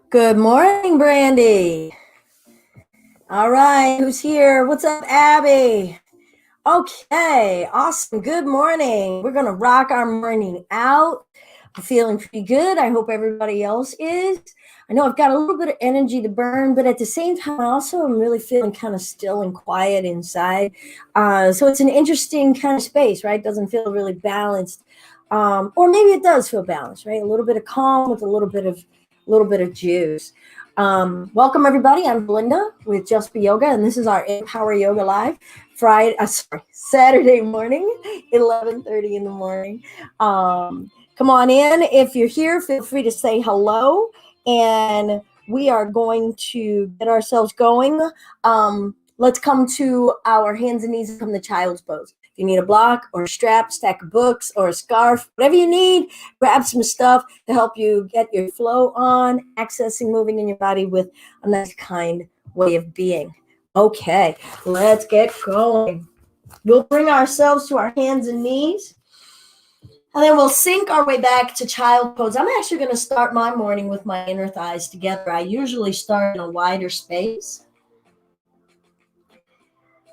Good morning, Brandy. All right, who's here? What's up, Abby? Okay, awesome. Good morning. We're going to rock our morning out. I'm feeling pretty good. I hope everybody else is. I know I've got a little bit of energy to burn, but at the same time, I also am really feeling kind of still and quiet inside. So it's an interesting kind of space, right? Doesn't feel really balanced. Or maybe it does feel balanced, right? A little bit of calm with a little bit of juice. Welcome everybody. I'm Belinda with Just Be Yoga, and this is our Empower Yoga Live Saturday morning, 11:30 in the morning. Come on in. If you're here, feel free to say hello, and we are going to get ourselves going. Let's come to our hands and knees and come to child's pose. If you need a block or a strap, stack of books or a scarf, whatever you need, grab some stuff to help you get your flow on, accessing, moving in your body with a nice, kind way of being. Okay, let's get going. We'll bring ourselves to our hands and knees, and then we'll sink our way back to child pose. I'm actually going to start my morning with my inner thighs together. I usually start in a wider space,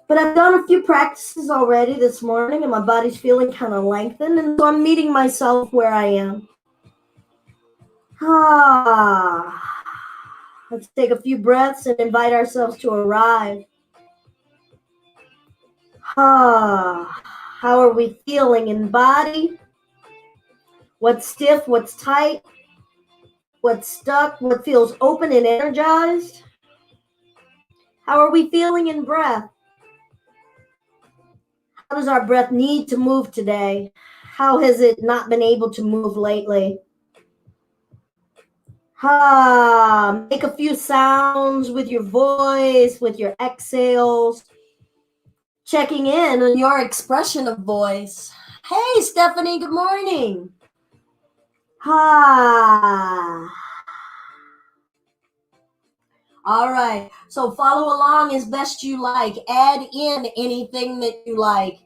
but I've done a few practices already this morning, and my body's feeling kind of lengthened, and so I'm meeting myself where I am. Let's take a few breaths and invite ourselves to arrive. How are we feeling in body? What's stiff? What's tight? What's stuck? What feels open and energized? How are we feeling in breath? How does our breath need to move today? How has it not been able to move lately? Make a few sounds with your voice, with your exhales, checking in on your expression of voice. Hey, Stephanie, good morning. All right, so follow along as best you like. Add in anything that you like.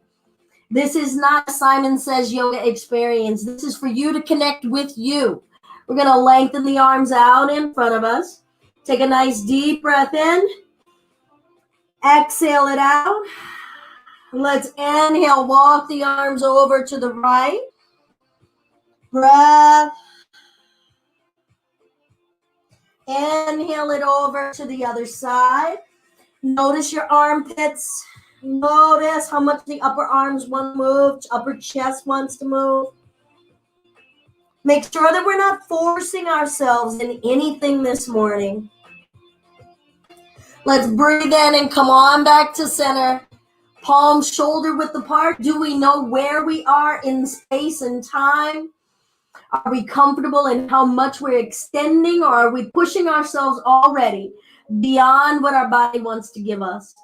This is not a Simon Says Yoga experience. This is for you to connect with you. We're going to lengthen the arms out in front of us. Take a nice deep breath in. Exhale it out. Let's inhale, walk the arms over to the right. Breath. Inhale it over to the other side. Notice your armpits. Notice how much the upper arms want to move, upper chest wants to move. Make sure that we're not forcing ourselves in anything this morning. Let's breathe in and come on back to center. Palms shoulder width apart. Do we know where we are in space and time? Are we comfortable in how much we're extending, or are we pushing ourselves already beyond what our body wants to give us?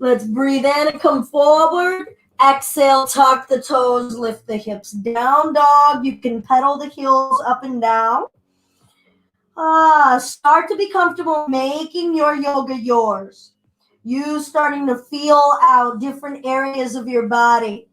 Let's breathe in and come forward. Exhale, tuck the toes, lift the hips. Down dog. You can pedal the heels up and down. Start to be comfortable making your yoga yours. You starting to feel out different areas of your body.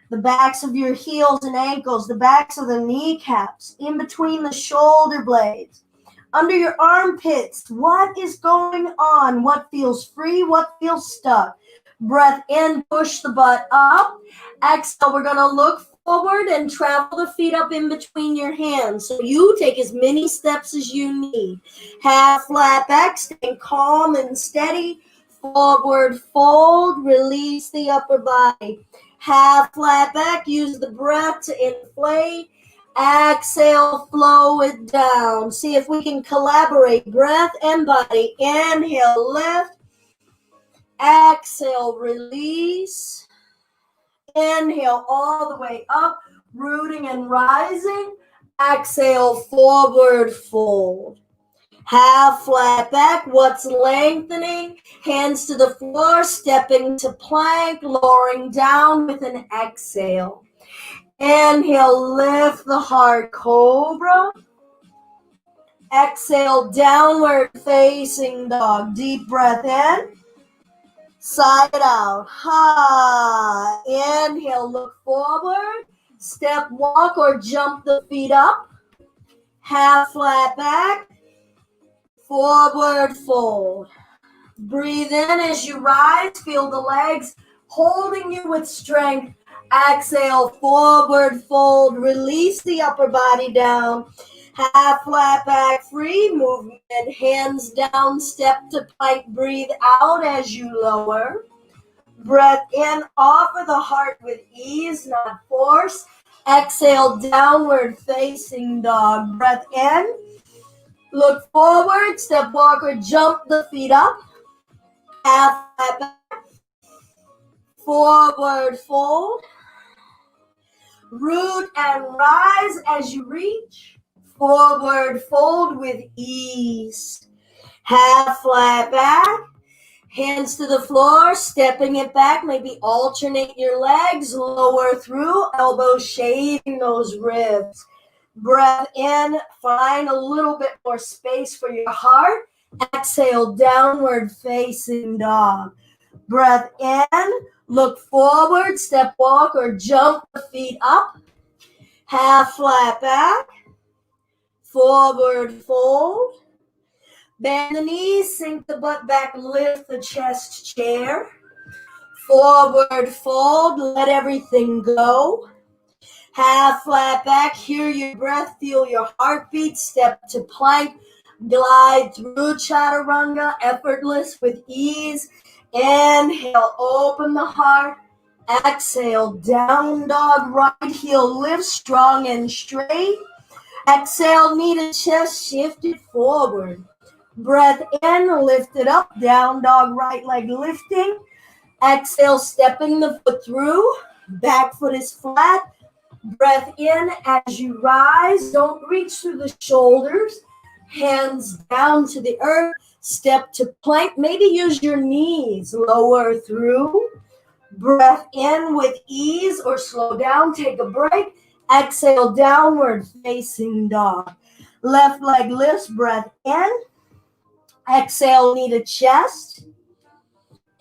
The backs of your heels and ankles, the backs of the kneecaps, in between the shoulder blades, under your armpits. What is going on? What feels free? What feels stuck? Breath in, push the butt up. Exhale, we're going to look forward and travel the feet up in between your hands. So you take as many steps as you need. Half flat back, staying calm and steady. Forward fold, release the upper body. Half flat back, use the breath to inflate. Exhale, flow it down. See if we can collaborate, breath and body. Inhale, lift. Exhale, release. Inhale all the way up, rooting and rising. Exhale, forward fold. Half flat back, what's lengthening? Hands to the floor, stepping to plank, lowering down with an exhale. Inhale, lift the heart, cobra. Exhale, downward facing dog. Deep breath in. Side out. Inhale, look forward. Step, walk, or jump the feet up. half flat back, forward fold. Breathe in as you rise, feel the legs holding you with strength. Exhale, forward fold, release the upper body down. Half flat back, free movement, hands down, step to plank, breathe out as you lower. Breath in, offer the heart with ease, not force. Exhale, downward facing dog. Breath in, look forward, step walker, jump the feet up. Half flat back, forward fold. Root and rise as you reach. Forward fold with ease. Half flat back. Hands to the floor, stepping it back. Maybe alternate your legs. Lower through, elbows shading those ribs. Breath in, find a little bit more space for your heart. Exhale, downward facing dog. Breath in, look forward, step walk or jump the feet up. Half flat back, forward fold. Bend the knees, sink the butt back, lift the chest chair. Forward fold, let everything go. Half flat back, hear your breath, feel your heartbeat, step to plank. Glide through chaturanga, effortless with ease. Inhale, open the heart. Exhale, down dog, right heel lift strong and straight. Exhale, knee to chest, shift it forward. Breath in, lift it up, down dog, right leg lifting. Exhale, stepping the foot through, back foot is flat. Breath in as you rise, don't reach through the shoulders. Hands down to the earth, step to plank. Maybe use your knees, lower through. Breath in with ease or slow down, take a break. Exhale, downward facing dog. Left leg lifts, breath in. Exhale, knee to chest.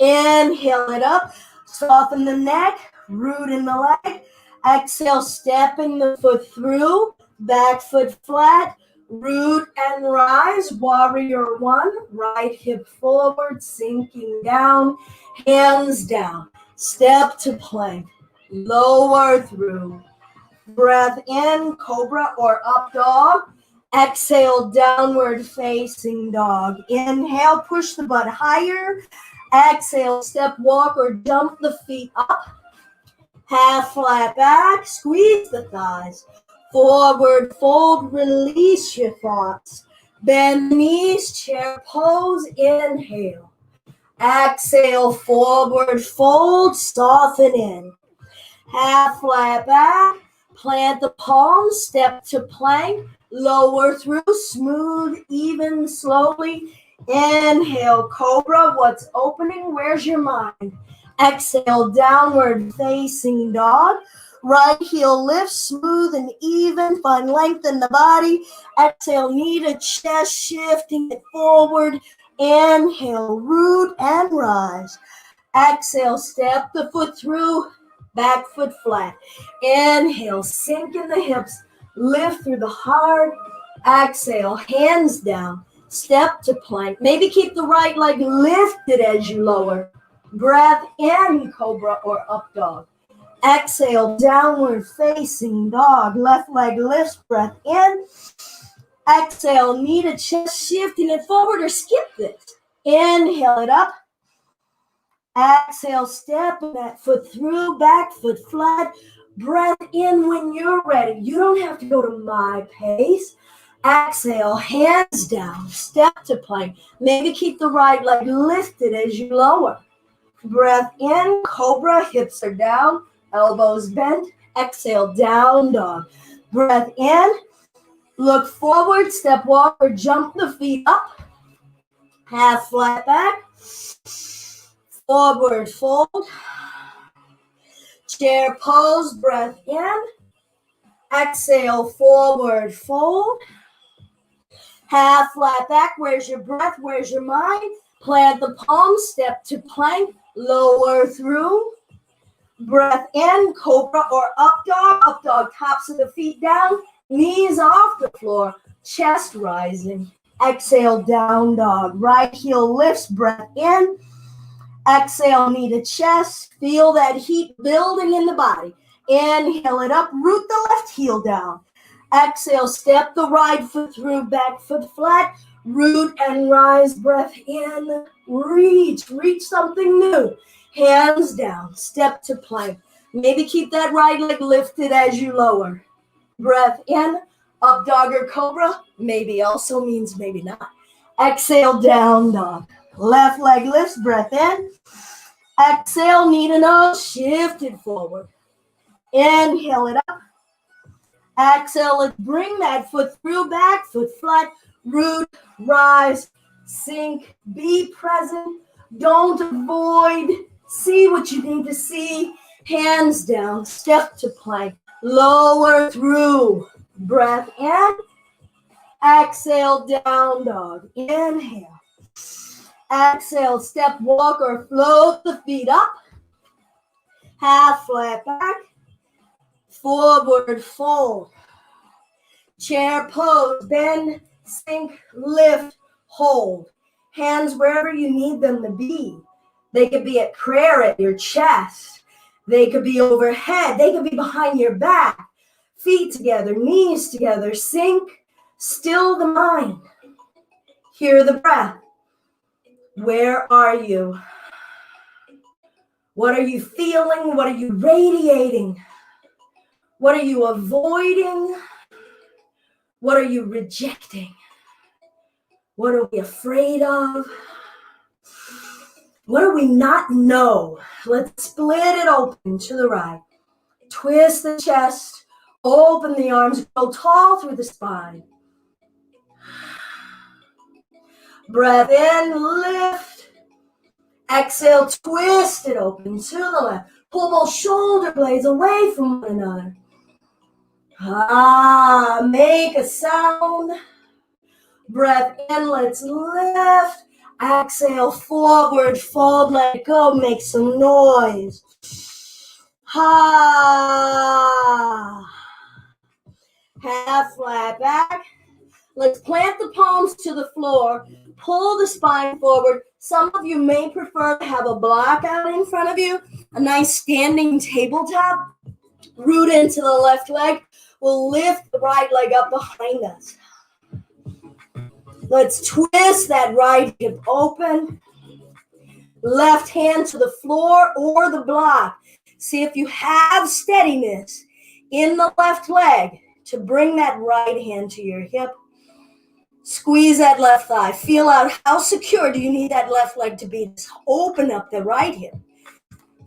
Inhale it up, soften the neck, root in the leg. Exhale, stepping the foot through, back foot flat, root and rise, warrior one, right hip forward, sinking down, hands down, step to plank, lower through, breath in, cobra or up dog, exhale, downward facing dog, inhale, push the butt higher, exhale, step walk or jump the feet up. Half flat back, squeeze the thighs. Forward fold, release your thoughts. Bend knees, chair pose, inhale. Exhale, forward fold, soften in. Half flat back, plant the palms, step to plank. Lower through, smooth, even, slowly. Inhale, cobra, what's opening? Where's your mind? Exhale, downward facing dog. Right heel lift, smooth and even. Find length in the body. Exhale, knee to chest, shifting it forward. Inhale, root and rise. Exhale, step the foot through, back foot flat. Inhale, sink in the hips, lift through the heart. Exhale, hands down, step to plank. Maybe keep the right leg lifted as you lower. Breath in, cobra or up dog. Exhale, downward facing dog. Left leg lifts, breath in. Exhale, knee to chest, shifting it forward or skip this. Inhale it up. Exhale, step that foot through, back foot flat. Breath in when you're ready. You don't have to go to my pace. Exhale, hands down, step to plank. Maybe keep the right leg lifted as you lower. Breath in, cobra, hips are down, elbows bent. Exhale, down dog. Breath in, look forward, step walk or jump the feet up. Half flat back. Forward fold. Chair pose, breath in. Exhale, forward fold. Half flat back. Where's your breath? Where's your mind? Plant the palms, step to plank, lower through. Breath in, cobra or up dog, tops of the feet down, knees off the floor. chest rising. Exhale, down dog. Right heel lifts, breath in. Exhale, knee to chest. Feel that heat building in the body. Inhale it up, root the left heel down. Exhale, step the right foot through, back foot flat. Root and rise, breath in. Reach something new. Hands down, step to plank. Maybe keep that right leg lifted as you lower. Breath in, up dog or cobra. Maybe also means maybe not. Exhale, down dog. Left leg lifts, breath in. Exhale, knee to nose, shift it forward. Inhale it up. Exhale, let's bring that foot through, back foot flat. Root, rise, sink, be present. Don't avoid. See what you need to see. Hands down, step to plank. Lower through. Breath in. Exhale, down dog. Inhale. Exhale, step, walk, or float the feet up. Half flat back. Forward fold. Chair pose. Bend, sink, lift, hold. Hands wherever you need them to be. They could be at prayer at your chest. They could be overhead. They could be behind your back. Feet together, knees together. Sink, still the mind. Hear the breath. Where are you? What are you feeling? What are you radiating? What are you avoiding? What are you rejecting? What are we afraid of? What do we not know? Let's split it open to the right. Twist the chest. Open the arms. Go tall through the spine. Breath in, lift. Exhale, twist it open to the left. Pull both shoulder blades away from one another. Make a sound. Breath in, let's lift. Exhale, forward, fold, let go, make some noise. Half flat back. Let's plant the palms to the floor. Pull the spine forward. Some of you may prefer to have a block out in front of you. A nice standing tabletop. Root into the left leg. We'll lift the right leg up behind us. Let's twist that right hip open. Left hand to the floor or the block. See if you have steadiness in the left leg to bring that right hand to your hip. Squeeze that left thigh. Feel out how secure do you need that left leg to be. Just open up the right hip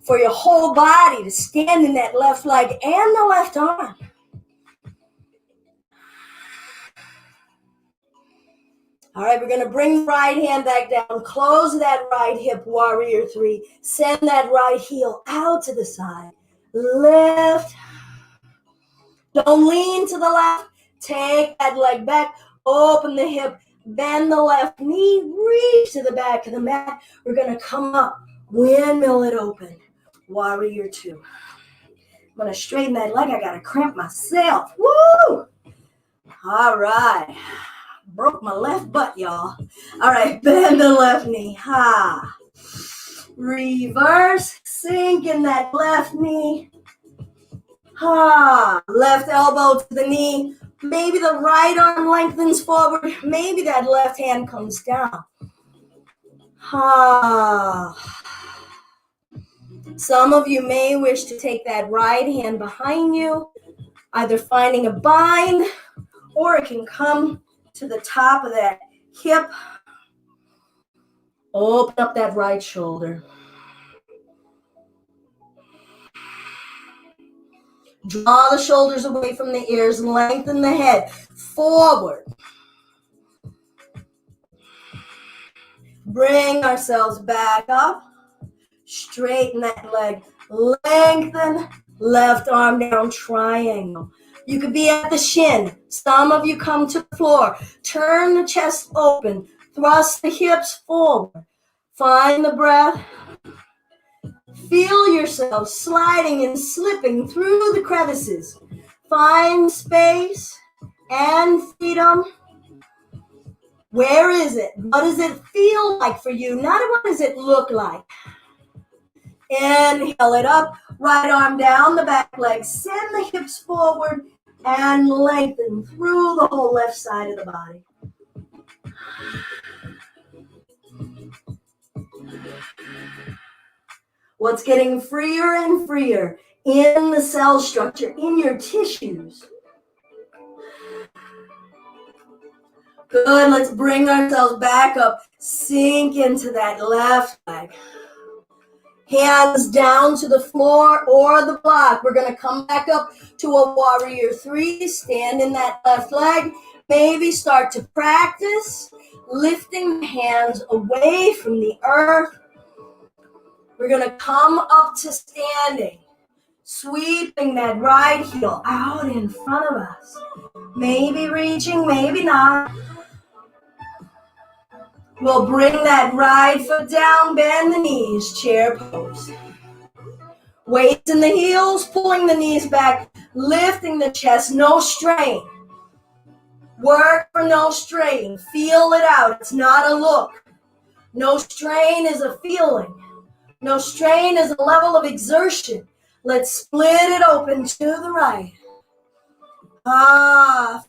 for your whole body to stand in that left leg and the left arm. All right, we're going to bring the right hand back down. Close that right hip, warrior three. Send that right heel out to the side. Lift. Don't lean to the left. Take that leg back. Open the hip. Bend the left knee. Reach to the back of the mat. We're going to come up. Windmill it open. Warrior two. I'm going to straighten that leg. I got to cramp myself. Woo! All right. Broke my left butt, y'all. All right, bend the left knee. Reverse, sink in that left knee. Left elbow to the knee. Maybe the right arm lengthens forward. Maybe that left hand comes down. Some of you may wish to take that right hand behind you, either finding a bind, or it can come to the top of that hip. Open up that right shoulder. Draw the shoulders away from the ears and lengthen the head forward. Bring ourselves back up. Straighten that leg. Lengthen. Left arm down, triangle. You could be at the shin. Some of you come to the floor. Turn the chest open. Thrust the hips forward. Find the breath. Feel yourself sliding and slipping through the crevices. Find space and freedom. Where is it? What does it feel like for you? Not what does it look like. Inhale it up, right arm down the back leg. Send the hips forward and lengthen through the whole left side of the body. What's getting freer and freer in the cell structure, in your tissues? Good, let's bring ourselves back up. Sink into that left leg. Hands down to the floor or the block. We're going to come back up to a warrior 3. Stand in that left leg. Maybe start to practice lifting the hands away from the earth. We're going to come up to standing. Sweeping that right heel out in front of us. Maybe reaching, maybe not. We'll bring that right foot down, bend the knees, chair pose. Weights in the heels, pulling the knees back, lifting the chest, no strain. Work for no strain. Feel it out. It's not a look. No strain is a feeling. No strain is a level of exertion. Let's split it open to the right.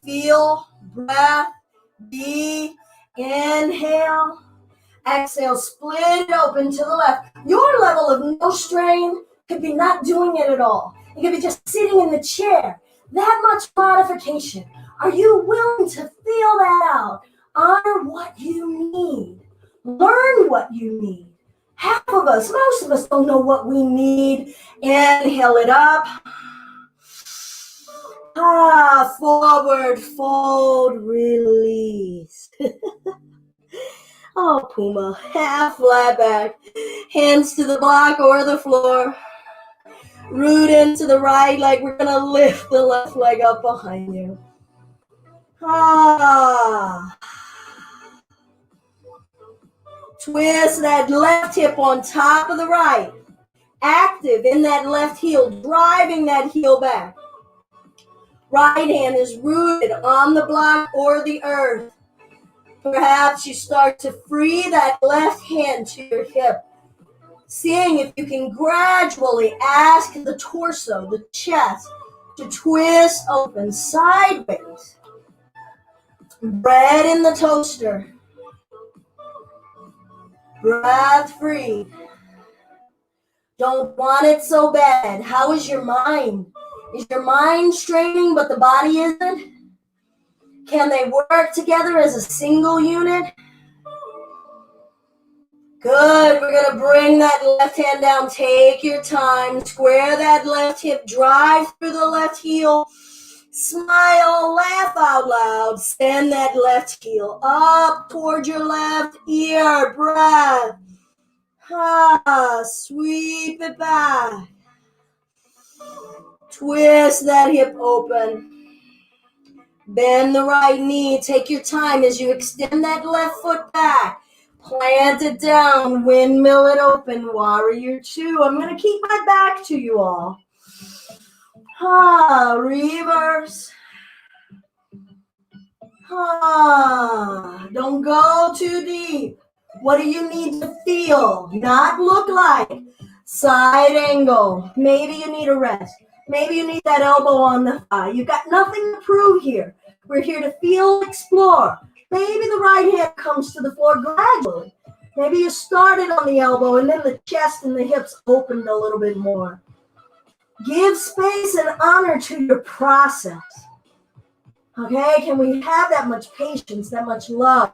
Feel, breath, be, inhale. Exhale, split it open to the left. Your level of no strain could be not doing it at all. It could be just sitting in the chair. That much modification. Are you willing to feel that out? Honor what you need. Learn what you need. Half of us, most of us don't know what we need. Inhale it up. Forward, fold, release. Oh, Puma, half flat back. Hands to the block or the floor. Root into the right leg. We're going to lift the left leg up behind you. Twist that left hip on top of the right. Active in that left heel, driving that heel back. Right hand is rooted on the block or the earth. Perhaps you start to free that left hand to your hip. Seeing if you can gradually ask the torso, the chest, to twist open sideways. Bread in the toaster. Breath free. Don't want it so bad. How is your mind? Is your mind straining but the body isn't? Can they work together as a single unit? Good. We're going to bring that left hand down. Take your time. Square that left hip. Drive through the left heel. Smile. Laugh out loud. Send that left heel up toward your left ear. Breath. Sweep it back. Twist that hip open. Bend the right knee. Take your time as you extend that left foot back. Plant it down. Windmill it open. Warrior 2. I'm going to keep my back to you all. Reverse. Don't go too deep. What do you need to feel? Not look like. Side angle. Maybe you need a rest. Maybe you need that elbow on the thigh. You've got nothing to prove here. We're here to feel, explore. Maybe the right hand comes to the floor gradually. Maybe you started on the elbow and then the chest and the hips opened a little bit more. Give space and honor to your process. Okay, can we have that much patience, that much love?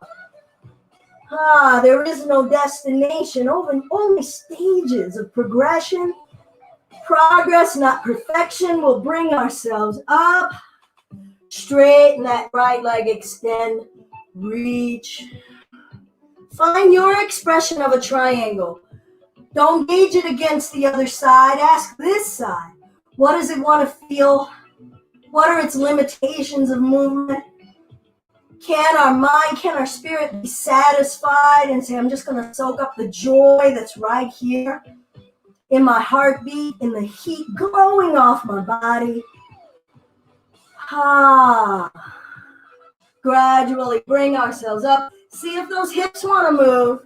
There is no destination, only stages of progression. Progress, not perfection. We'll bring ourselves up. Straighten that right leg, extend, reach. Find your expression of a triangle. Don't gauge it against the other side. Ask this side. What does it want to feel? What are its limitations of movement? Can our mind, can our spirit be satisfied and say, I'm just going to soak up the joy that's right here in my heartbeat, in the heat glowing off my body? Gradually bring ourselves up. See if those hips want to move.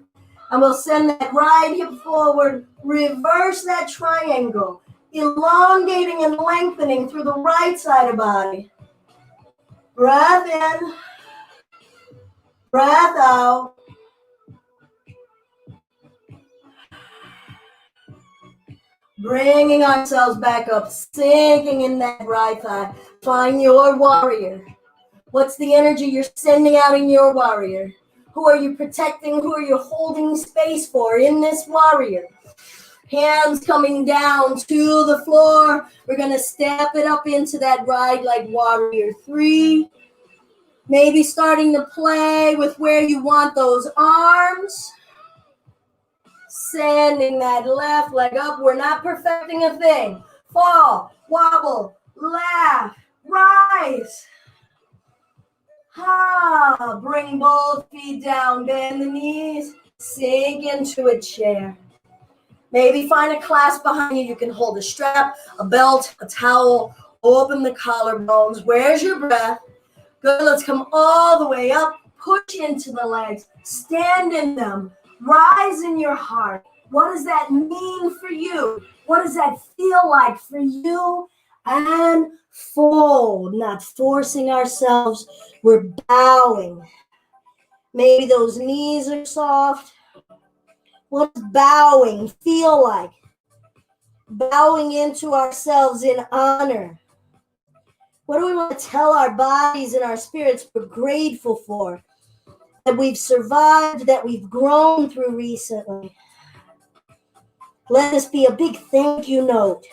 And we'll send that right hip forward. Reverse that triangle. Elongating and lengthening through the right side of body. Breath in. Breath out. Bringing ourselves back up. Sinking in that right thigh. Find your warrior. What's the energy you're sending out in your warrior? Who are you protecting? Who are you holding space for in this warrior? Hands coming down to the floor. We're going to step it up into that right leg warrior 3. Maybe starting to play with where you want those arms. Sending that left leg up. We're not perfecting a thing. Fall, wobble, laugh, rise. Bring both feet down, bend the knees, sink into a chair. Maybe find a clasp behind you. You can hold a strap, a belt, a towel, open the collarbones. Where's your breath? Good, let's come all the way up, push into the legs, stand in them, rise in your heart. What does that mean for you? What does that feel like for you? And fold, not forcing ourselves. We're bowing. Maybe those knees are soft. What does bowing feel like? Bowing into ourselves in honor. What do we want to tell our bodies and our spirits we're grateful for? That we've survived, that we've grown through recently. Let this be a big thank you note.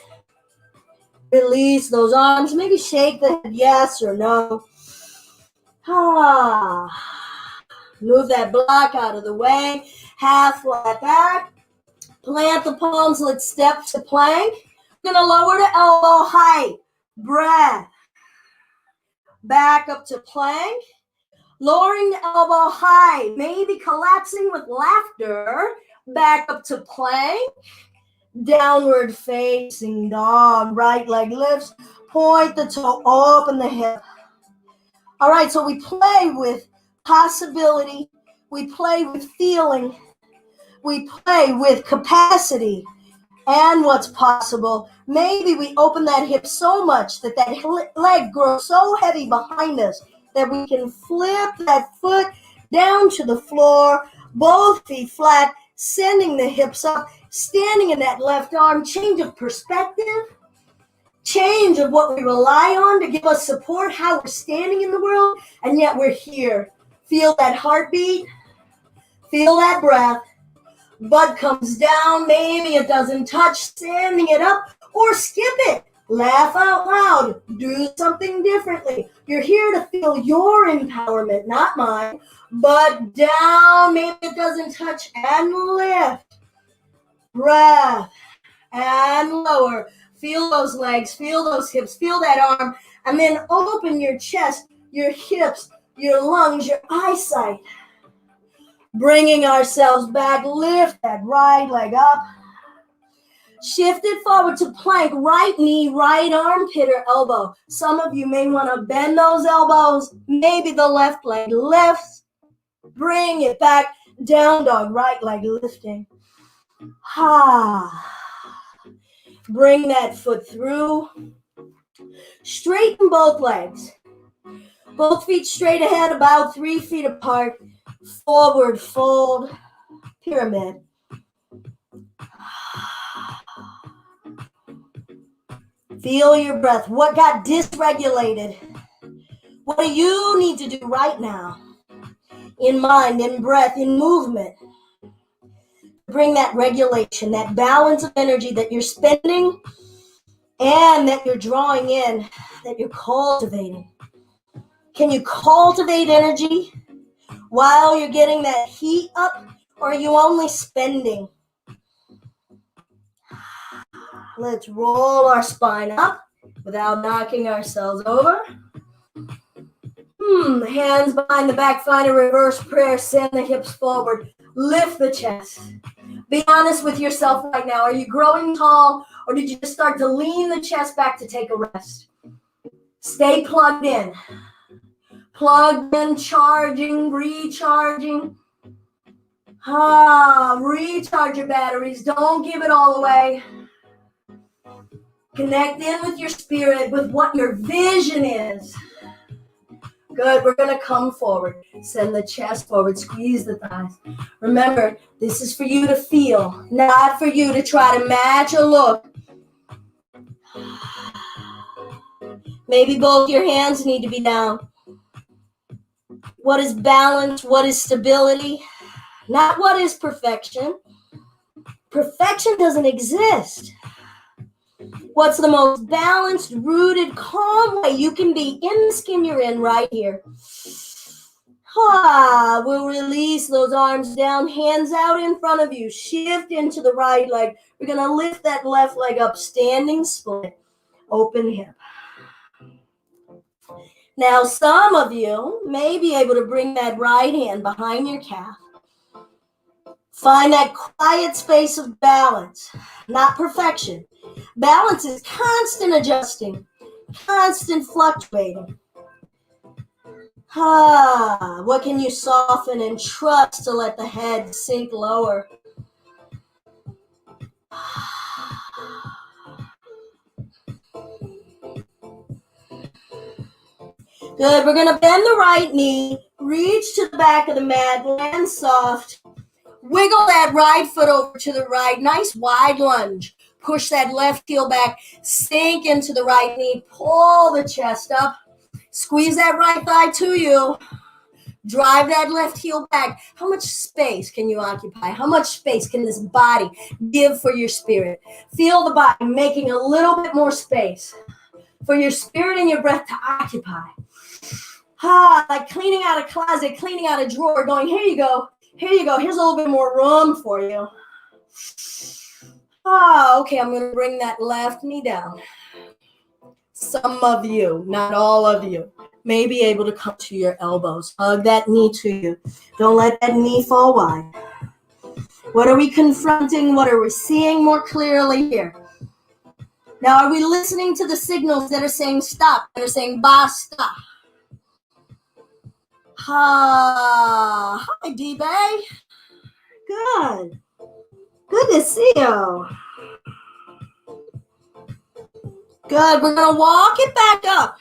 Release those arms. Maybe shake the head yes or no. Move that block out of the way. Half flat back. Plant the palms. Let's step to plank. We're going to lower to elbow height. Breath. Back up to plank. Lowering the elbow high. Maybe collapsing with laughter. Back up to plank. Downward facing dog. Right leg lifts. Point the toe. Open the hip. All right, so we play with possibility. We play with feeling. We play with capacity and what's possible. Maybe we open that hip so much that leg grows so heavy behind us that we can flip that foot down to the floor, both feet flat, sending the hips up, standing in that left arm, change of perspective, change of what we rely on to give us support, how we're standing in the world, and yet we're here. Feel that heartbeat, feel that breath. Butt comes down, maybe it doesn't touch, standing it up, or skip it. Laugh out loud, do something differently. You're here to feel your empowerment, not mine. Butt down, maybe it doesn't touch, and lift. Breath, and lower. Feel those legs, feel those hips, feel that arm, and then open your chest, your hips, your lungs, your eyesight. Bringing ourselves back, lift that right leg up. Shift it forward to plank, right knee, right armpit or elbow. Some of you may want to bend those elbows, maybe the left leg lifts. Bring it back, down dog, right leg lifting. Bring that foot through. Straighten both legs. Both feet straight ahead, about 3 feet apart. Forward fold, pyramid. Feel your breath. What got dysregulated? What do you need to do right now? In mind, in breath, in movement. Bring that regulation, that balance of energy that you're spending and that you're drawing in, that you're cultivating. Can you cultivate energy while you're getting that heat up, or are you only spending? Let's roll our spine up without knocking ourselves over. Hands behind the back, find a reverse prayer, send the hips forward, lift the chest. Be honest with yourself right now. Are you growing tall, or did you just start to lean the chest back to take a rest? Stay plugged in. Plugged in, charging, recharging. Recharge your batteries. Don't give it all away. Connect in with your spirit, with what your vision is. Good. We're going to come forward. Send the chest forward. Squeeze the thighs. Remember, this is for you to feel, not for you to try to match a look. Maybe both your hands need to be down. What is balance? What is stability? Not what is perfection. Perfection doesn't exist. What's the most balanced, rooted, calm way you can be in the skin you're in right here? We'll release those arms down, hands out in front of you. Shift into the right leg. We're going to lift that left leg up, standing split, open hip. Now, some of you may be able to bring that right hand behind your calf. Find that quiet space of balance, not perfection. Balance is constant adjusting, constant fluctuating. What can you soften and trust to let the head sink lower? Good. We're going to bend the right knee, reach to the back of the mat, land soft. Wiggle that right foot over to the right. Nice wide lunge. Push that left heel back. Sink into the right knee. Pull the chest up. Squeeze that right thigh to you. Drive that left heel back. How much space can you occupy? How much space can this body give for your spirit? Feel the body making a little bit more space for your spirit and your breath to occupy. Like cleaning out a closet, cleaning out a drawer, going, here you go. Here you go. Here's a little bit more room for you. Okay, I'm going to bring that left knee down. Some of you, not all of you, may be able to come to your elbows. Hug that knee to you. Don't let that knee fall wide. What are we confronting? What are we seeing more clearly here? Now, are we listening to the signals that are saying stop, that are saying basta? Hi, D-Bay. Good. Good to see you. Good. We're going to walk it back up.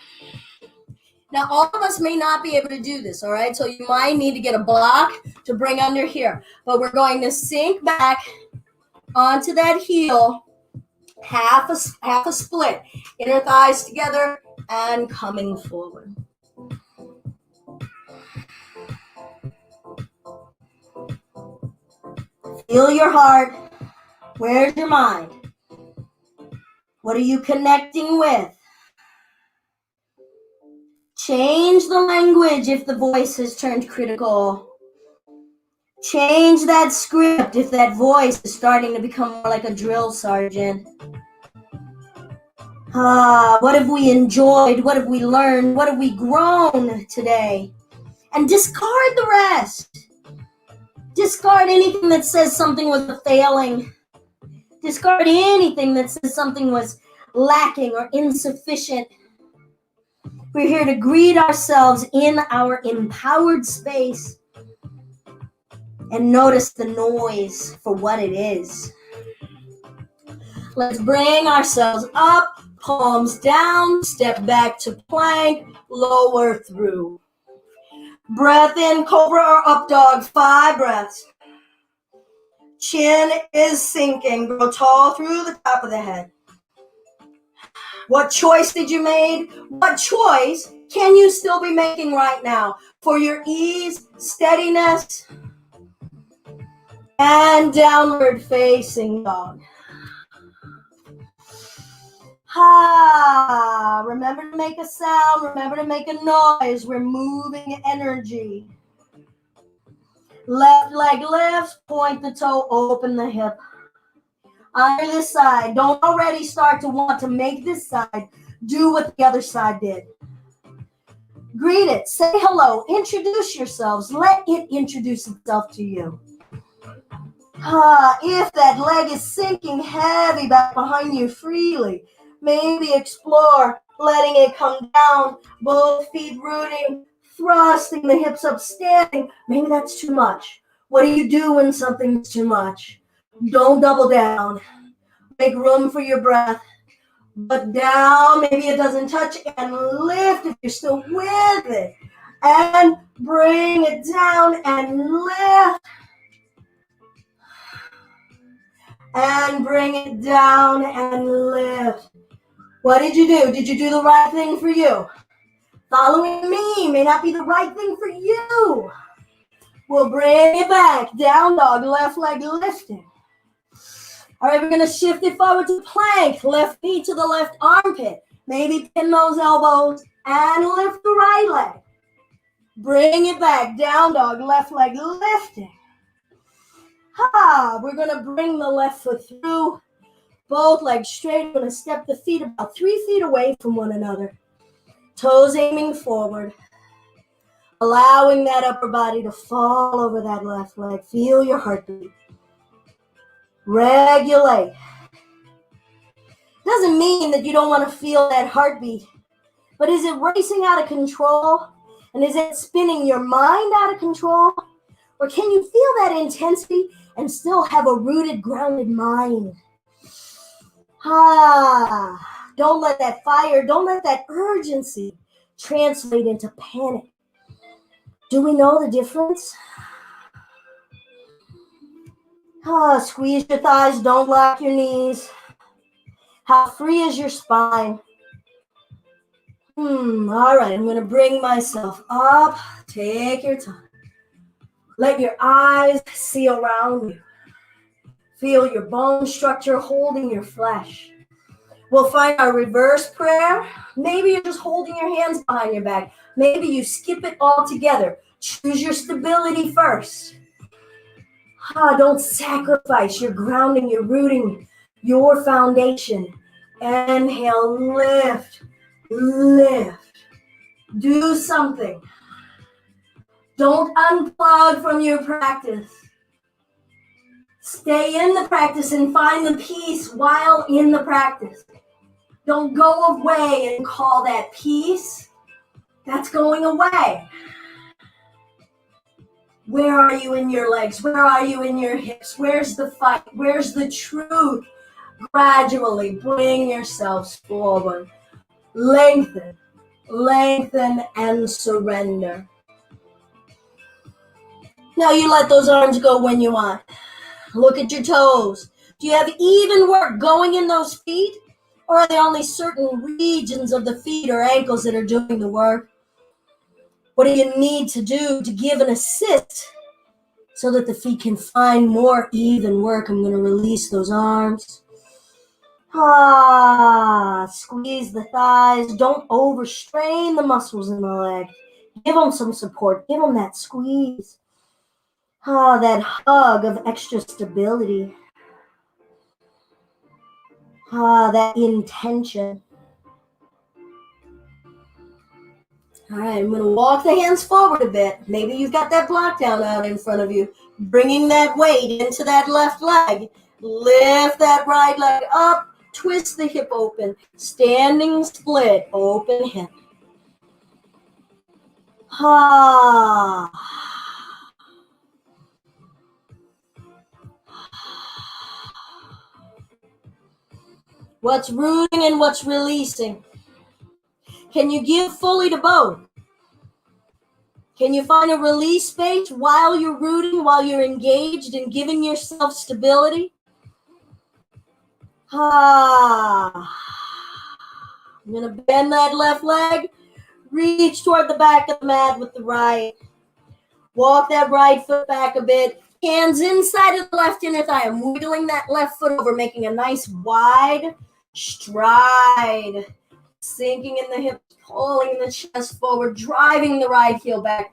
Now, all of us may not be able to do this, all right? So you might need to get a block to bring under here. But we're going to sink back onto that heel, half a split. Inner thighs together and coming forward. Feel your heart. Where's your mind? What are you connecting with? Change the language if the voice has turned critical. Change that script if that voice is starting to become more like a drill sergeant. What have we enjoyed? What have we learned? What have we grown today? And discard the rest. Discard anything that says something was a failing. Discard anything that says something was lacking or insufficient. We're here to greet ourselves in our empowered space and notice the noise for what it is. Let's bring ourselves up, palms down, step back to plank, lower through. Breath in, cobra or up dog, 5 breaths. Chin is sinking, grow tall through the top of the head. What choice did you make? What choice can you still be making right now for your ease, steadiness, and downward facing dog? Remember to make a sound. Remember to make a noise. We're moving energy. Left leg lifts, point the toe, open the hip. Under this side, don't already start to want to make this side do what the other side did. Greet it, say hello, introduce yourselves, let it introduce itself to you. If that leg is sinking heavy back behind you freely, maybe explore letting it come down, both feet rooting, thrusting the hips up, standing. Maybe that's too much. What do you do when something's too much? Don't double down. Make room for your breath. But down, maybe it doesn't touch, and lift if you're still with it. And bring it down and lift. And bring it down and lift. What did you do? Did you do the right thing for you? Following me may not be the right thing for you. We'll bring it back. Down dog, left leg lifting. All right, we're going to shift it forward to plank. Left knee to the left armpit. Maybe pin those elbows and lift the right leg. Bring it back. Down dog, left leg lifting. We're going to bring the left foot through. Both legs straight. We're going to step the feet about 3 feet away from one another. Toes aiming forward. Allowing that upper body to fall over that left leg. Feel your heartbeat. Regulate. Doesn't mean that you don't want to feel that heartbeat, but is it racing out of control? And is it spinning your mind out of control? Or can you feel that intensity and still have a rooted, grounded mind? Don't let that fire, don't let that urgency translate into panic. Do we know the difference? Squeeze your thighs, don't lock your knees. How free is your spine? All right, I'm going to bring myself up. Take your time. Let your eyes see around you. Feel your bone structure holding your flesh. We'll find our reverse prayer. Maybe you're just holding your hands behind your back. Maybe you skip it all together. Choose your stability first. Don't sacrifice your grounding, your rooting, your foundation. Inhale, lift, lift. Do something. Don't unplug from your practice. Stay in the practice and find the peace while in the practice. Don't go away and call that peace. That's going away. Where are you in your legs? Where are you in your hips? Where's the fight? Where's the truth? Gradually bring yourselves forward. Lengthen, lengthen, and surrender. Now you let those arms go when you want. Look at your toes. Do you have even work going in those feet? Or are they only certain regions of the feet or ankles that are doing the work? What do you need to do to give an assist so that the feet can find more even work? I'm going to release those arms. Squeeze the thighs. Don't overstrain the muscles in the leg. Give them some support. Give them that squeeze. That hug of extra stability. That intention. All right, I'm going to walk the hands forward a bit. Maybe you've got that block down out in front of you. Bringing that weight into that left leg. Lift that right leg up. Twist the hip open. Standing split. Open hip. What's rooting and what's releasing? Can you give fully to both? Can you find a release space while you're rooting, while you're engaged in giving yourself stability? I'm going to bend that left leg. Reach toward the back of the mat with the right. Walk that right foot back a bit. Hands inside of the left inner thigh. I'm wiggling that left foot over, making a nice wide stride. Sinking in the hips, pulling the chest forward, driving the right heel back,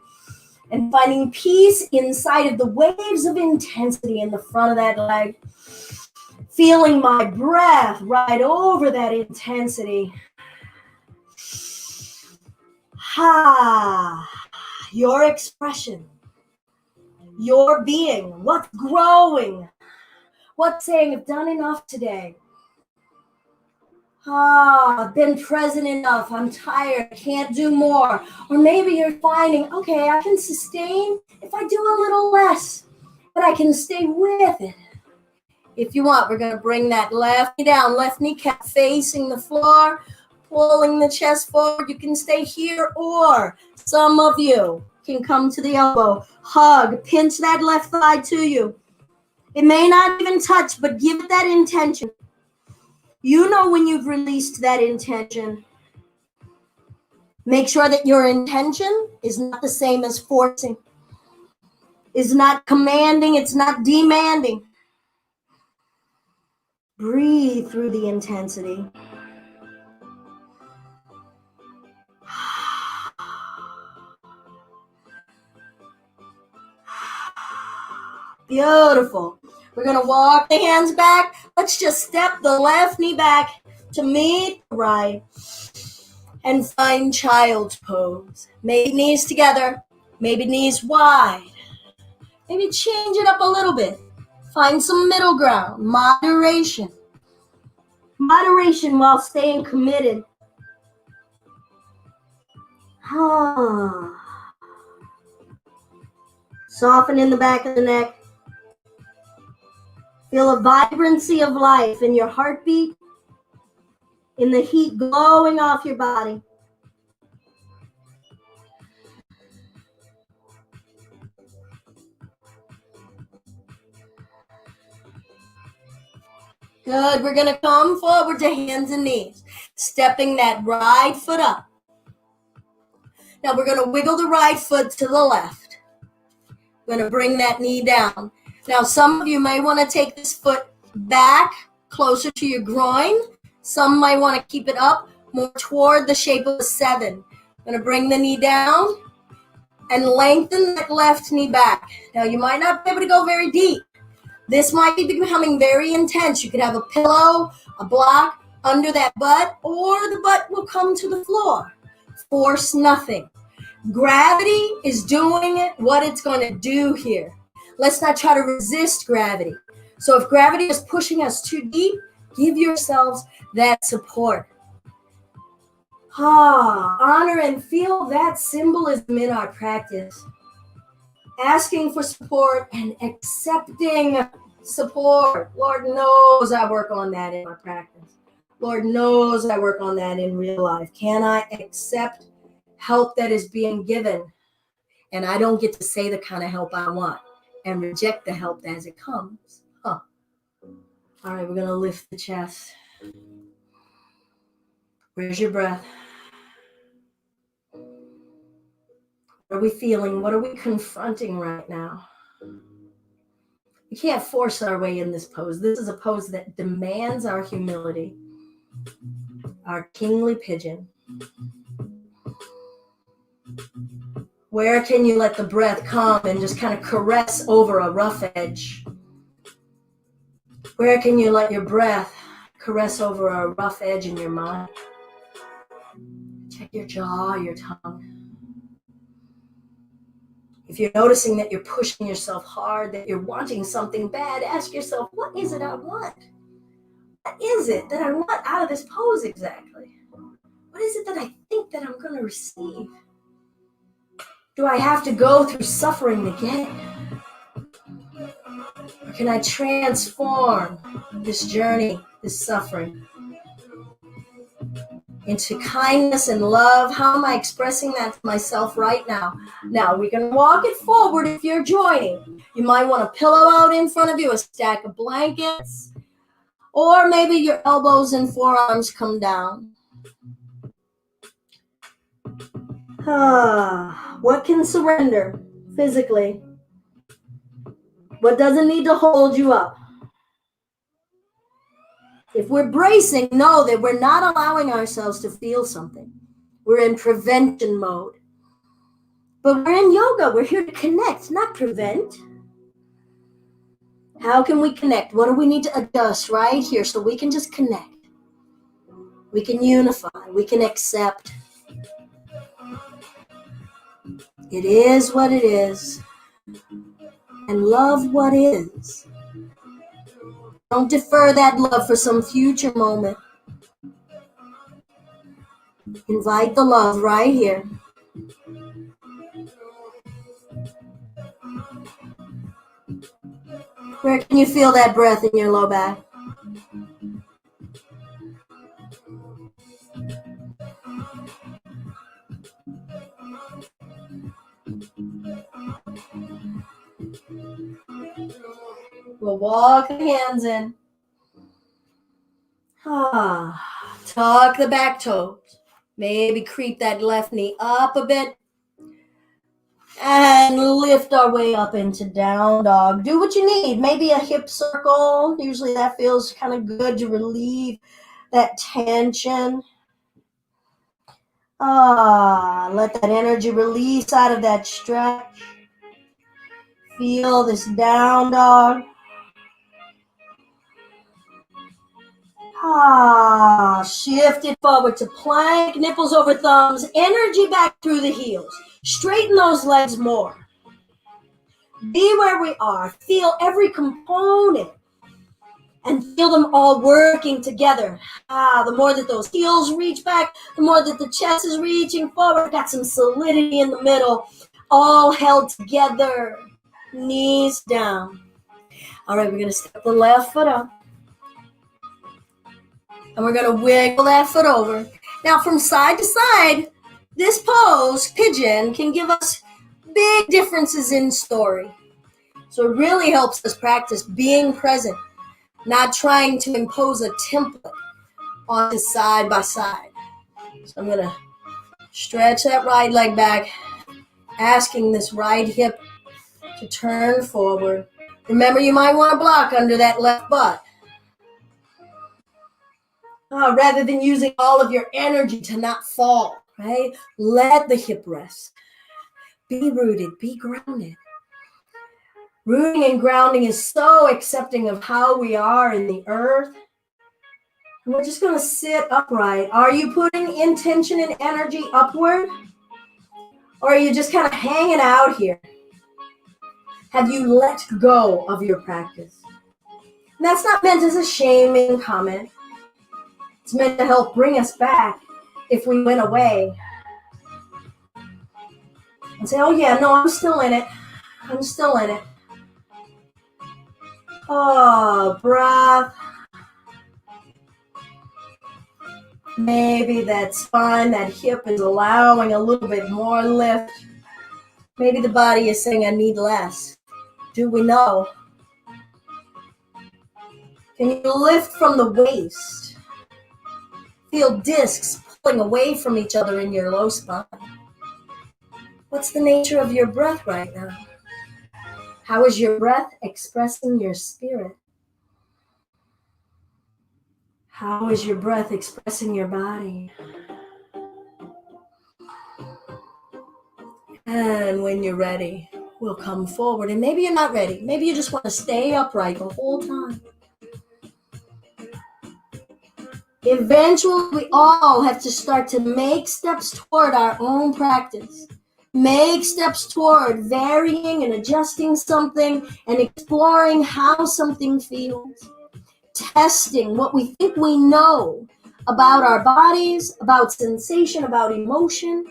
and finding peace inside of the waves of intensity in the front of that leg. Feeling my breath right over that intensity. Your expression, your being, what's growing, what's saying, I've done enough today. I've been present enough. I'm tired. I can't do more. Or maybe you're finding, okay, I can sustain if I do a little less, but I can stay with it. If you want, we're going to bring that left knee down, left kneecap facing the floor, pulling the chest forward. You can stay here, or some of you can come to the elbow, hug, pinch that left thigh to you. It may not even touch, but give it that intention. You know when you've released that intention. Make sure that your intention is not the same as forcing. It's not commanding. It's not demanding. Breathe through the intensity. Beautiful. We're going to walk the hands back. Let's just step the left knee back to meet the right and find child's pose. Maybe knees together, maybe knees wide. Maybe change it up a little bit. Find some middle ground, moderation. Moderation while staying committed. Soften in the back of the neck. Feel a vibrancy of life in your heartbeat, in the heat glowing off your body. Good. We're going to come forward to hands and knees, stepping that right foot up. Now we're going to wiggle the right foot to the left. We're going to bring that knee down. Now some of you may want to take this foot back closer to your groin. Some might want to keep it up more toward the shape of a 7. I'm going to bring the knee down and lengthen that left knee back. Now you might not be able to go very deep. This might be becoming very intense. You could have a pillow, a block under that butt, or the butt will come to the floor. Force nothing. Gravity is doing what it's going to do here. Let's not try to resist gravity. So if gravity is pushing us too deep, give yourselves that support. Honor and feel that symbolism in our practice. Asking for support and accepting support. Lord knows I work on that in my practice. Lord knows I work on that in real life. Can I accept help that is being given? And I don't get to say the kind of help I want and reject the help as it comes. All right, we're going to lift the chest. Where's your breath? What are we feeling? What are we confronting right now? We can't force our way in this pose. This is a pose that demands our humility, our kingly pigeon. Where can you let the breath come and just kind of caress over a rough edge? Where can you let your breath caress over a rough edge in your mind? Check your jaw, your tongue. If you're noticing that you're pushing yourself hard, that you're wanting something bad, ask yourself, what is it I want? What is it that I want out of this pose exactly? What is it that I think that I'm going to receive? Do I have to go through suffering again? Or can I transform this journey, this suffering, into kindness and love? How am I expressing that to myself right now? Now, we can walk it forward if you're joining. You might want a pillow out in front of you, a stack of blankets, or maybe your elbows and forearms come down. What can surrender physically? What doesn't need to hold you up? If we're bracing, know that we're not allowing ourselves to feel something. We're in prevention mode. But we're in yoga. We're here to connect, not prevent. How can we connect? What do we need to adjust right here so we can just connect? We can unify. We can accept. It is what it is. And love what is. Don't defer that love for some future moment. Invite the love right here. Where can you feel that breath in your low back? We'll walk the hands in. Tuck the back toes. Maybe creep that left knee up a bit. And lift our way up into down dog. Do what you need. Maybe a hip circle. Usually that feels kind of good to relieve that tension. Let that energy release out of that stretch. Feel this down dog. Shift it forward to plank, nipples over thumbs, energy back through the heels. Straighten those legs more. Be where we are. Feel every component and feel them all working together. The more that those heels reach back, the more that the chest is reaching forward. Got some solidity in the middle, all held together. Knees down. All right, we're going to step the left foot up. And we're going to wiggle that foot over. Now, from side to side, this pose, pigeon, can give us big differences in story. So it really helps us practice being present, not trying to impose a template onto side by side. So I'm going to stretch that right leg back, asking this right hip to turn forward. Remember, you might want to block under that left butt. Rather than using all of your energy to not fall, right? Let the hip rest. Be rooted, be grounded. Rooting and grounding is so accepting of how we are in the earth. And we're just going to sit upright. Are you putting intention and energy upward? Or are you just kind of hanging out here? Have you let go of your practice? And that's not meant as a shaming comment. It's meant to help bring us back if we went away. And say, oh yeah, no, I'm still in it. I'm still in it. Breath. Maybe that spine, that hip is allowing a little bit more lift. Maybe the body is saying, I need less. Do we know? Can you lift from the waist? Feel discs pulling away from each other in your low spine. What's the nature of your breath right now? How is your breath expressing your spirit? How is your breath expressing your body? And when you're ready, we'll come forward. And maybe you're not ready. Maybe you just want to stay upright the whole time. Eventually, we all have to start to make steps toward our own practice. Make steps toward varying and adjusting something and exploring how something feels. Testing what we think we know about our bodies, about sensation, about emotion.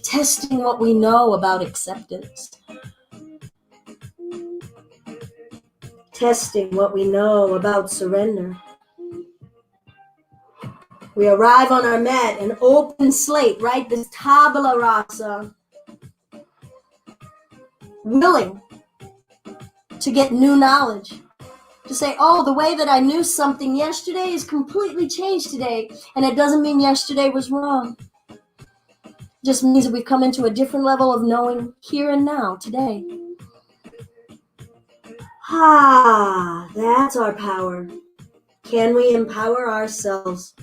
Testing what we know about acceptance. Testing what we know about surrender. We arrive on our mat, an open slate, right? This tabula rasa. Willing to get new knowledge. To say, oh, the way that I knew something yesterday is completely changed today. And it doesn't mean yesterday was wrong. It just means that we've come into a different level of knowing here and now, today. That's our power. Can we empower ourselves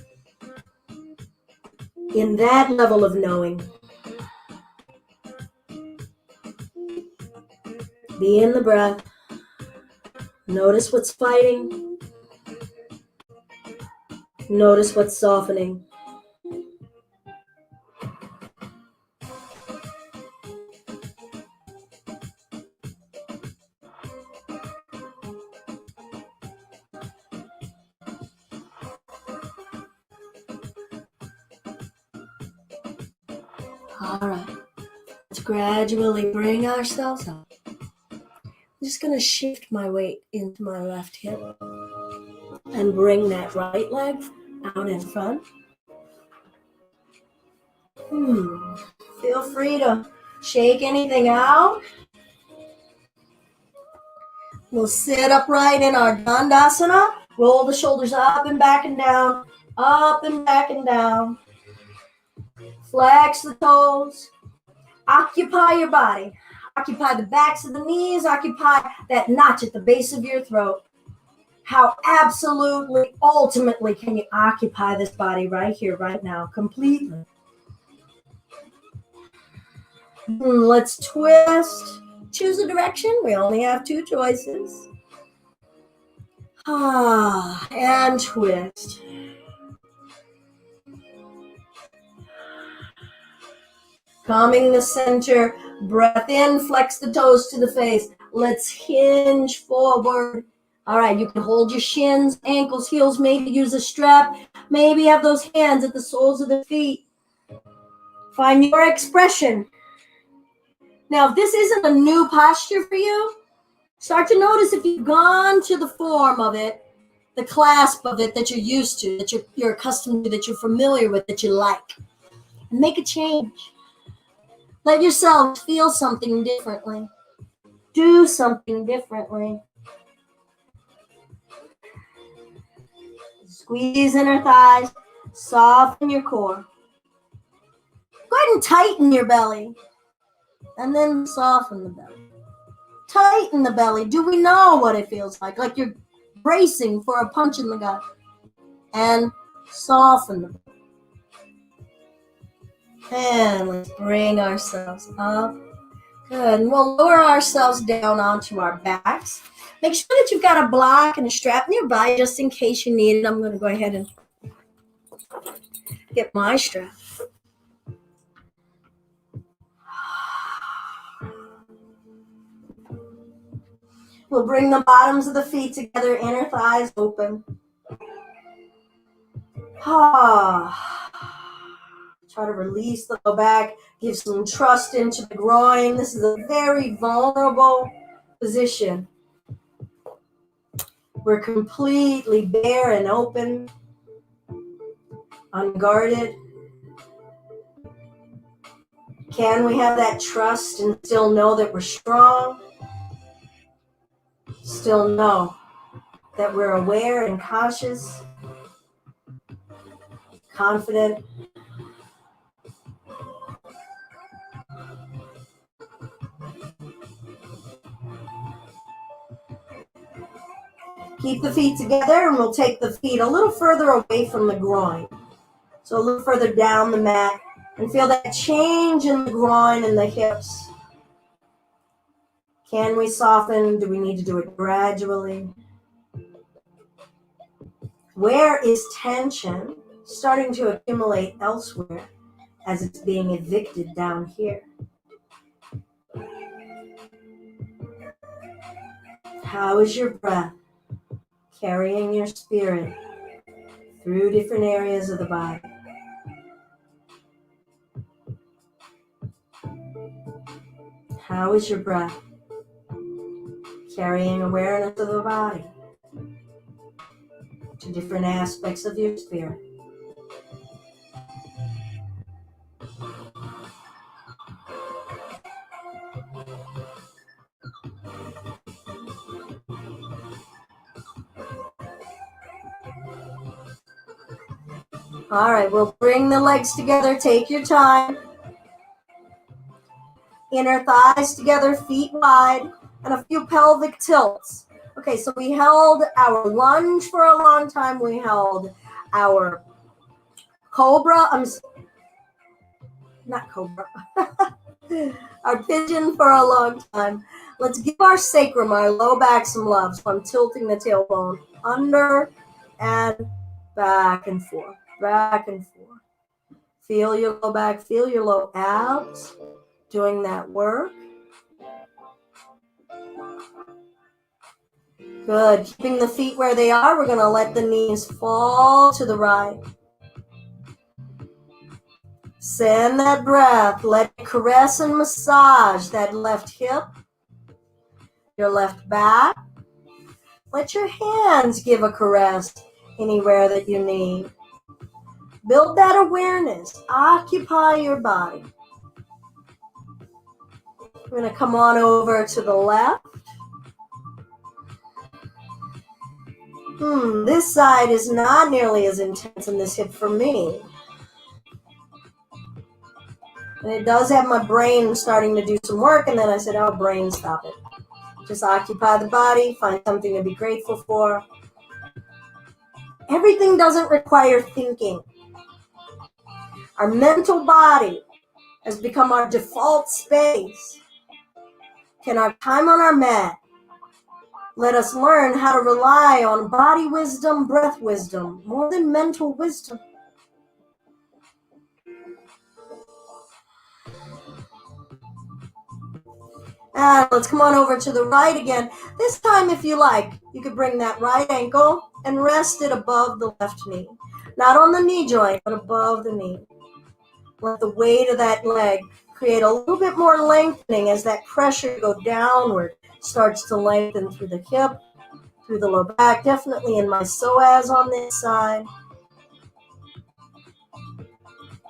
in that level of knowing? Be in the breath. Notice what's fighting. Notice what's softening. All right. Let's gradually bring ourselves up. I'm just going to shift my weight into my left hip and bring that right leg out in front. Feel free to shake anything out. We'll sit upright in our Dandasana. Roll the shoulders up and back and down. Up and back and down. Flex the toes. Occupy your body. Occupy the backs of the knees. Occupy that notch at the base of your throat. How absolutely, ultimately can you occupy this body right here, right now, completely? Let's twist. Choose a direction. We only have 2 choices. And twist. Calming the center. Breath in, flex the toes to the face. Let's hinge forward. All right, you can hold your shins, ankles, heels, maybe use a strap. Maybe have those hands at the soles of the feet. Find your expression. Now, if this isn't a new posture for you, start to notice if you've gone to the form of it, the clasp of it that you're used to, that you're accustomed to, that you're familiar with, that you like. And make a change. Let yourself feel something differently. Do something differently. Squeeze inner thighs. Soften your core. Go ahead and tighten your belly. And then soften the belly. Tighten the belly. Do we know what it feels like? Like you're bracing for a punch in the gut. And soften the belly. And let's bring ourselves up. Good. And we'll lower ourselves down onto our backs. Make sure that you've got a block and a strap nearby just in case you need it. I'm going to go ahead and get my strap. We'll bring the bottoms of the feet together, inner thighs open. Try to release the low back. Give some trust into the groin. This is a very vulnerable position. We're completely bare and open, unguarded. Can we have that trust and still know that we're strong? Still know that we're aware and cautious, confident. Keep the feet together and we'll take the feet a little further away from the groin. So a little further down the mat and feel that change in the groin and the hips. Can we soften? Do we need to do it gradually? Where is tension starting to accumulate elsewhere as it's being evicted down here? How is your breath carrying your spirit through different areas of the body? How is your breath carrying awareness of the body to different aspects of your spirit? All right, we'll bring the legs together. Take your time. Inner thighs together, feet wide, and a few pelvic tilts. Okay, so we held our lunge for a long time. We held our cobra. Not cobra. Our pigeon for a long time. Let's give our sacrum, our low back, some love. So I'm tilting the tailbone under and back and forth, back and forth. Feel your low back, feel your low abs doing that work. Good. Keeping the feet where they are, we're going to let the knees fall to the right. Send that breath. Let it caress and massage that left hip, your left back. Let your hands give a caress anywhere that you need. Build that awareness. Occupy your body. We're going to come on over to the left. This side is not nearly as intense in this hip for me. And it does have my brain starting to do some work, and then I said, oh, brain, stop it. Just occupy the body, find something to be grateful for. Everything doesn't require thinking. Our mental body has become our default space. Can our time on our mat let us learn how to rely on body wisdom, breath wisdom, more than mental wisdom? And let's come on over to the right again. This time, if you like, you could bring that right ankle and rest it above the left knee. Not on the knee joint, but above the knee. Let the weight of that leg create a little bit more lengthening as that pressure go downward starts to lengthen through the hip, through the low back, definitely in my psoas on this side.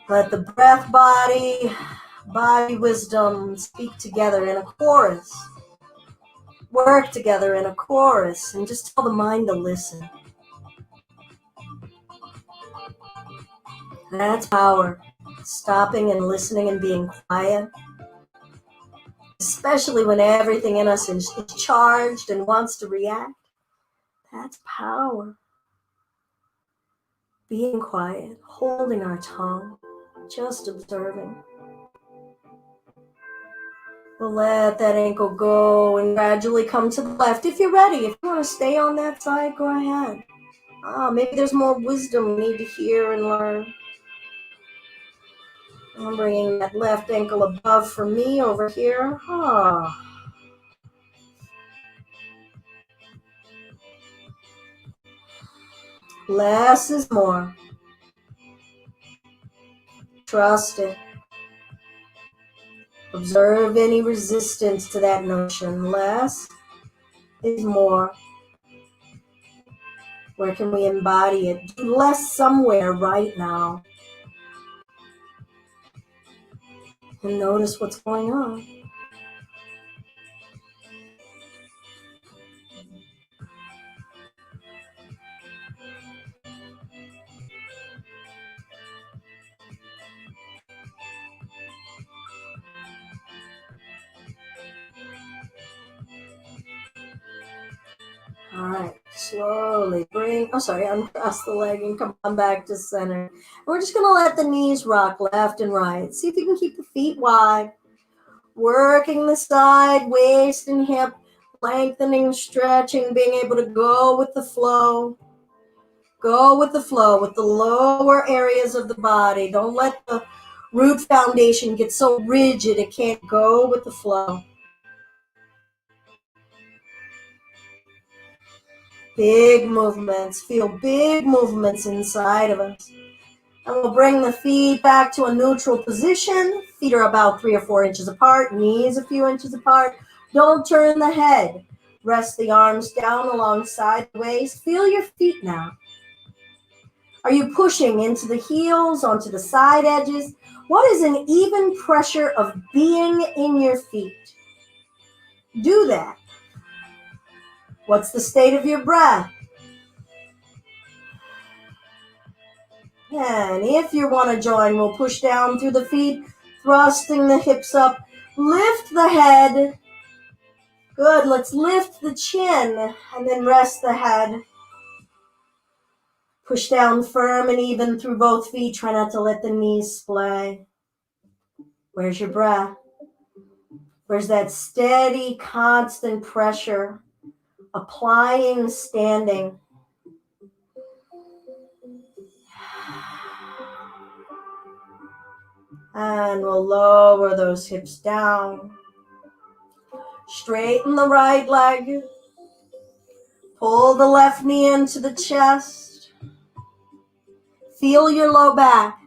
Let the breath, body wisdom speak together in a chorus. Work together in a chorus and just tell the mind to listen. That's power. Stopping and listening and being quiet. Especially when everything in us is charged and wants to react. That's power. Being quiet, holding our tongue, just observing. We'll let that ankle go and gradually come to the left. If you're ready, if you want to stay on that side, go ahead. Maybe there's more wisdom you need to hear and learn. I'm bringing that left ankle above for me over here. Less is more. Trust it. Observe any resistance to that notion. Less is more. Where can we embody it? Do less somewhere right now. And notice what's going on. All right, slowly uncross the leg and come on back to center. And we're just gonna let the knees rock left and right. See if you can keep the feet wide. Working the side, waist and hip, lengthening, stretching, being able to go with the flow. Go with the flow with the lower areas of the body. Don't let the root foundation get so rigid it can't go with the flow. Big movements. Feel big movements inside of us. And we'll bring the feet back to a neutral position. Feet are about 3 or 4 inches apart. Knees a few inches apart. Don't turn the head. Rest the arms down alongside the waist. Feel your feet now. Are you pushing into the heels, onto the side edges? What is an even pressure of being in your feet? Do that. What's the state of your breath? And if you want to join, we'll push down through the feet, thrusting the hips up. Lift the head. Good. Let's lift the chin and then rest the head. Push down firm and even through both feet. Try not to let the knees splay. Where's your breath? Where's that steady, constant pressure? Applying, standing. And we'll lower those hips down. Straighten the right leg. Pull the left knee into the chest. Feel your low back.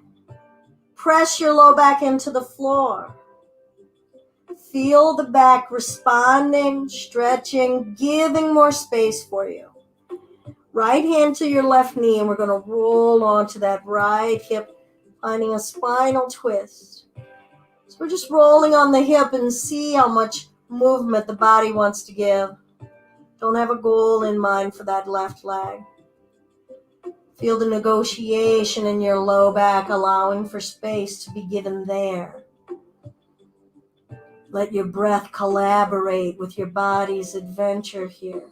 Press your low back into the floor. Feel the back responding, stretching, giving more space for you. Right hand to your left knee, and we're going to roll onto that right hip, finding a spinal twist. So we're just rolling on the hip and see how much movement the body wants to give. Don't have a goal in mind for that left leg. Feel the negotiation in your low back, allowing for space to be given there. Let your breath collaborate with your body's adventure here.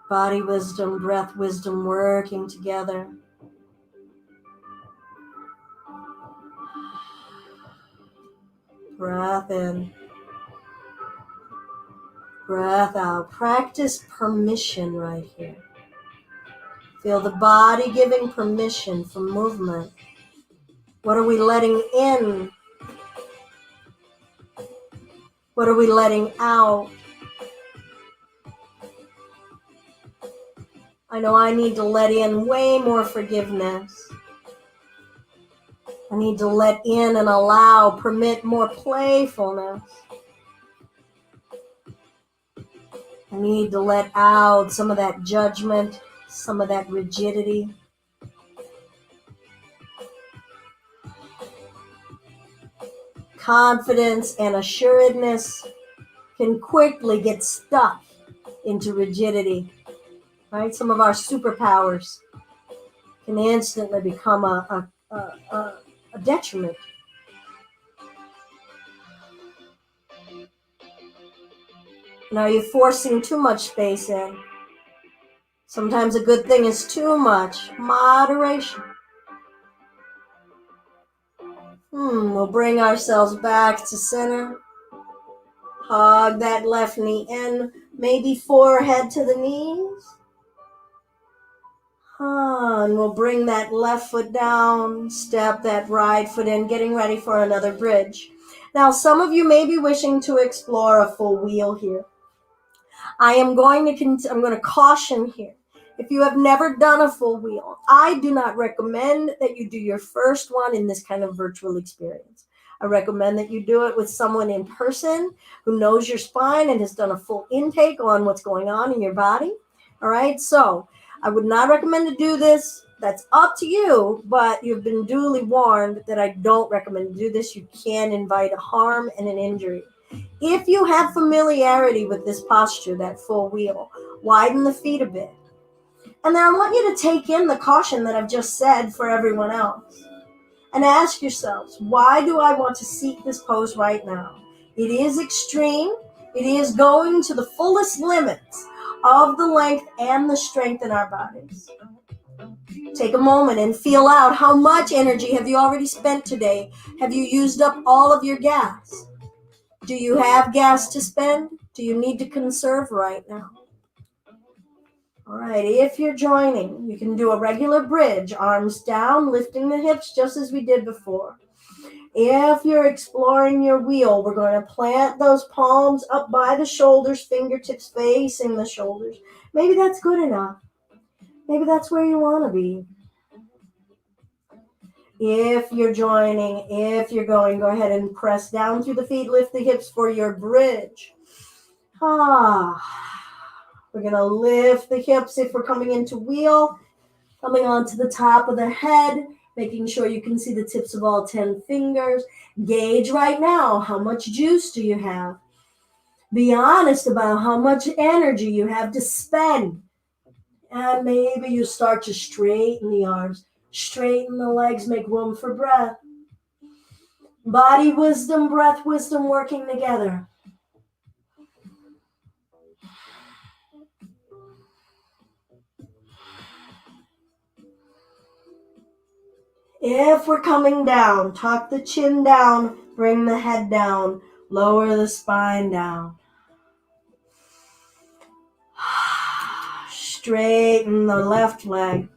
Body wisdom, breath wisdom working together. Breath in. Breath out. Practice permission right here. Feel the body giving permission for movement. What are we letting in? What are we letting out? I know I need to let in way more forgiveness. I need to let in and allow, permit more playfulness. I need to let out some of that judgment, some of that rigidity. Confidence and assuredness can quickly get stuck into rigidity, right? Some of our superpowers can instantly become a detriment. Now you're forcing too much space in. Sometimes a good thing is too much. Moderation. We'll bring ourselves back to center. Hug that left knee in, maybe forehead to the knees. And we'll bring that left foot down, step that right foot in, getting ready for another bridge. Now, some of you may be wishing to explore a full wheel here. I'm going to caution here. If you have never done a full wheel, I do not recommend that you do your first one in this kind of virtual experience. I recommend that you do it with someone in person who knows your spine and has done a full intake on what's going on in your body. All right, so I would not recommend to do this. That's up to you, but you've been duly warned that I don't recommend to do this. You can invite a harm and an injury. If you have familiarity with this posture, that full wheel, widen the feet a bit. And then I want you to take in the caution that I've just said for everyone else. And ask yourselves, why do I want to seek this pose right now? It is extreme. It is going to the fullest limits of the length and the strength in our bodies. Take a moment and feel out how much energy have you already spent today? Have you used up all of your gas? Do you have gas to spend? Do you need to conserve right now? All right, if you're joining, you can do a regular bridge, arms down, lifting the hips just as we did before. If you're exploring your wheel, we're going to plant those palms up by the shoulders, fingertips facing the shoulders. Maybe that's good enough. Maybe that's where you want to be. If you're joining, if you're going, go ahead and press down through the feet, lift the hips for your bridge. We're going to lift the hips if we're coming into wheel, coming onto the top of the head, making sure you can see the tips of all 10 fingers. Gauge right now, how much juice do you have? Be honest about how much energy you have to spend. And maybe you start to straighten the arms, straighten the legs, make room for breath. Body wisdom, breath wisdom working together. If we're coming down, tuck the chin down, bring the head down, lower the spine down. Straighten the left leg.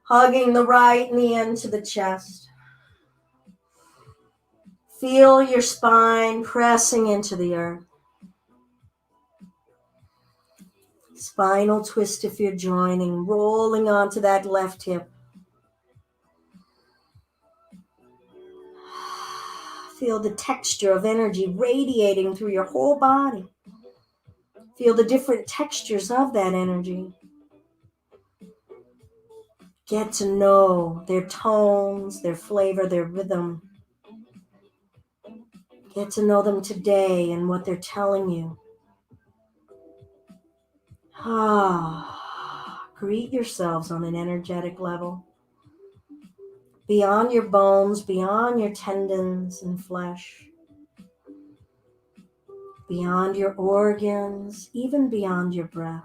Hugging the right knee into the chest. Feel your spine pressing into the earth. Spinal twist if you're joining, rolling onto that left hip. Feel the texture of energy radiating through your whole body. Feel the different textures of that energy. Get to know their tones, their flavor, their rhythm. Get to know them today and what they're telling you. Greet yourselves on an energetic level. Beyond your bones, beyond your tendons and flesh. Beyond your organs, even beyond your breath.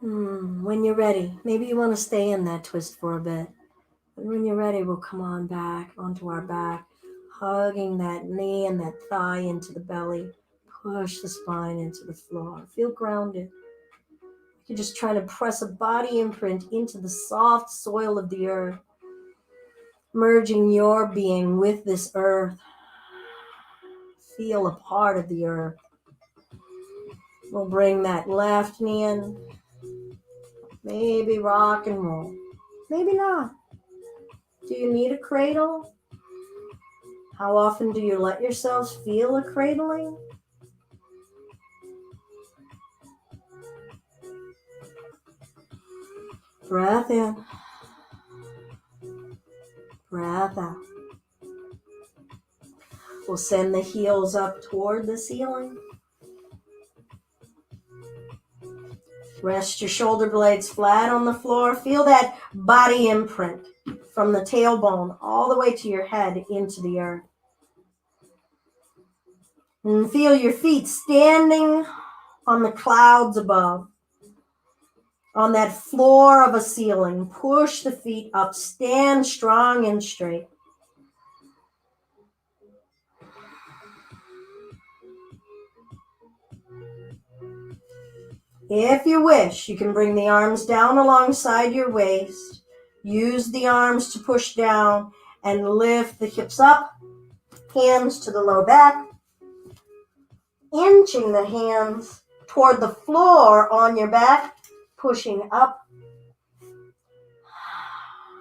When you're ready, maybe you want to stay in that twist for a bit. And when you're ready, we'll come on back onto our back, hugging that knee and that thigh into the belly. Push the spine into the floor. Feel grounded. You're just trying to press a body imprint into the soft soil of the earth, merging your being with this earth. Feel a part of the earth. We'll bring that left knee in. Maybe rock and roll. Maybe not. Do you need a cradle? How often do you let yourselves feel a cradling? Breath in. Breath out. We'll send the heels up toward the ceiling. Rest your shoulder blades flat on the floor. Feel that body imprint from the tailbone all the way to your head into the earth. And feel your feet standing on the clouds above. On that floor of a ceiling. Push the feet up. Stand strong and straight. If you wish, you can bring the arms down alongside your waist. Use the arms to push down and lift the hips up. Hands to the low back. Inching the hands toward the floor on your back. Pushing up.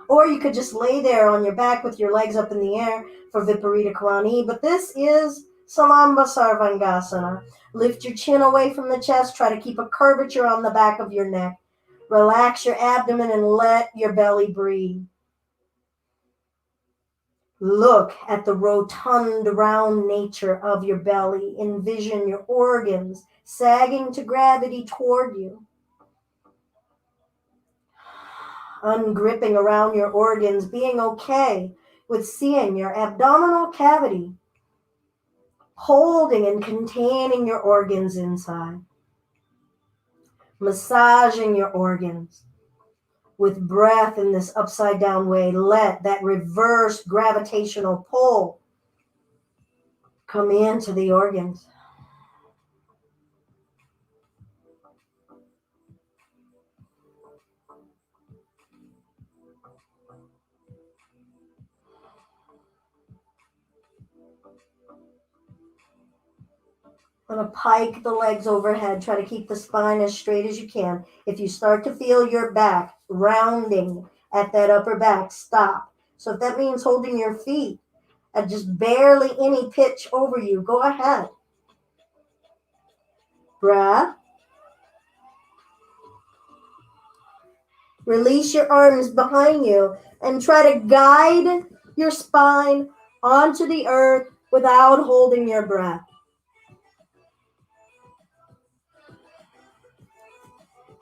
Or you could just lay there on your back with your legs up in the air for Viparita Karani. But this is Salamba Sarvangasana. Lift your chin away from the chest. Try to keep a curvature on the back of your neck. Relax your abdomen and let your belly breathe. Look at the rotund, round nature of your belly. Envision your organs sagging to gravity toward you. Ungripping around your organs, being okay with seeing your abdominal cavity, holding and containing your organs inside. Massaging your organs with breath in this upside down way. Let that reverse gravitational pull come into the organs. I'm going to pike the legs overhead. Try to keep the spine as straight as you can. If you start to feel your back rounding at that upper back, stop. So if that means holding your feet at just barely any pitch over you, go ahead. Breath. Release your arms behind you and try to guide your spine onto the earth without holding your breath.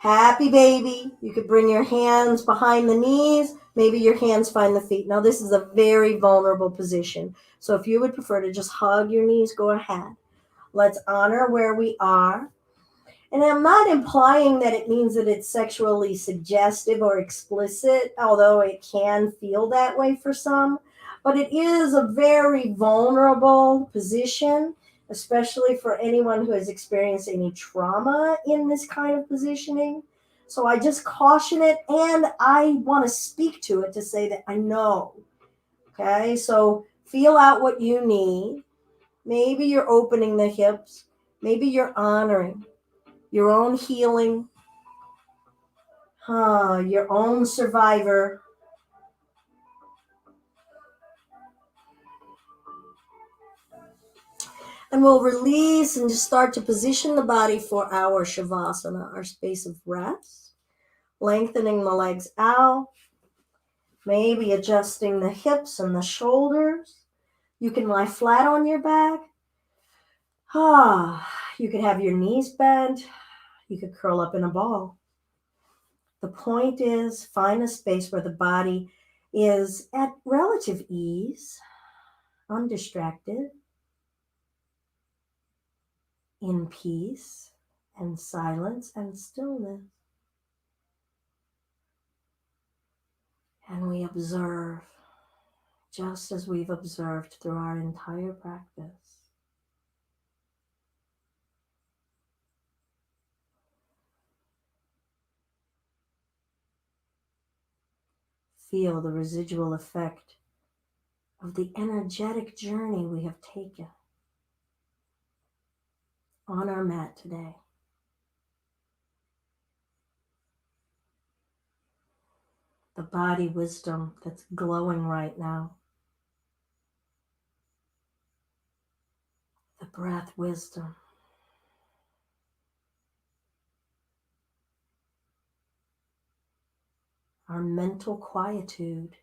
Happy baby. You could bring your hands behind the knees. Maybe your hands find the feet. Now, this is a very vulnerable position. So if you would prefer to just hug your knees, go ahead. Let's honor where we are. And I'm not implying that it means that it's sexually suggestive or explicit, although it can feel that way for some. But it is a very vulnerable position especially for anyone who has experienced any trauma in this kind of positioning. So I just caution it, and I want to speak to it to say that I know. Okay, so feel out what you need. Maybe you're opening the hips. Maybe you're honoring your own healing, your own survivor. And we'll release and just start to position the body for our Shavasana, our space of rest. Lengthening the legs out. Maybe adjusting the hips and the shoulders. You can lie flat on your back. You could have your knees bent. You could curl up in a ball. The point is, find a space where the body is at relative ease, undistracted, in peace and silence and stillness. And we observe, just as we've observed through our entire practice. Feel the residual effect of the energetic journey we have taken on our mat today. The body wisdom that's glowing right now. The breath wisdom. Our mental quietude.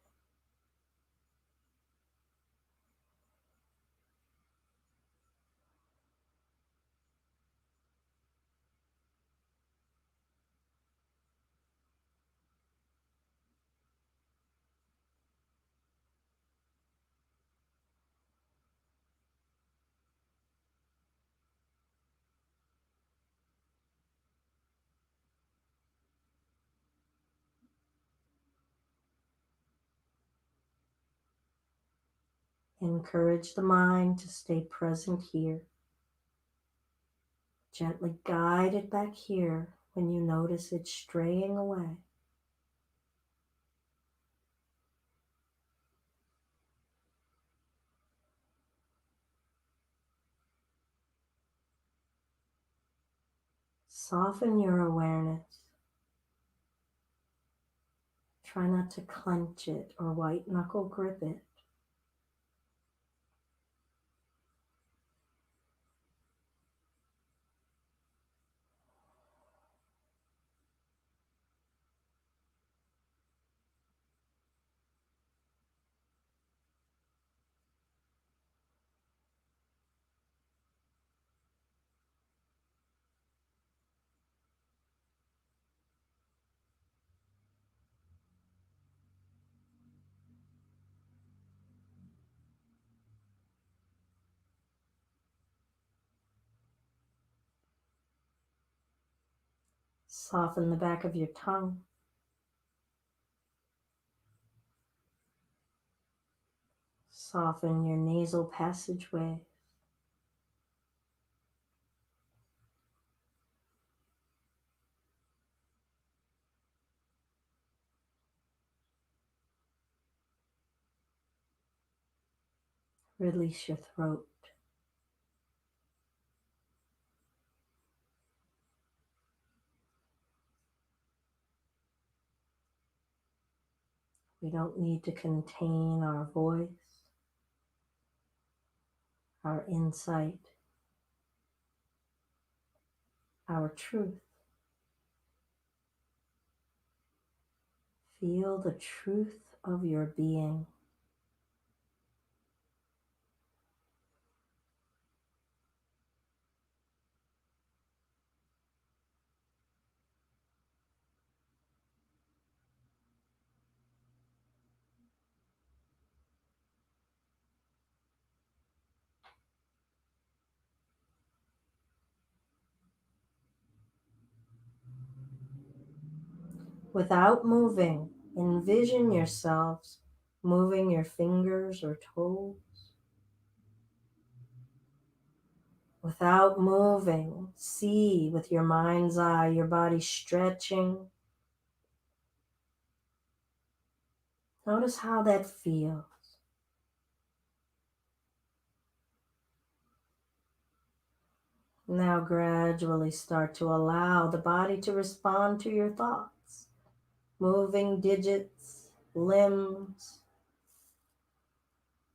Encourage the mind to stay present here. Gently guide it back here when you notice it straying away. Soften your awareness. Try not to clench it or white knuckle grip it. Soften the back of your tongue. Soften your nasal passageway. Release your throat. We don't need to contain our voice, our insight, our truth. Feel the truth of your being. Without moving, envision yourselves moving your fingers or toes. without moving. See with your mind's eye your body stretching. Notice how that feels. Now gradually start to allow the body to respond to your thoughts. Moving digits, limbs.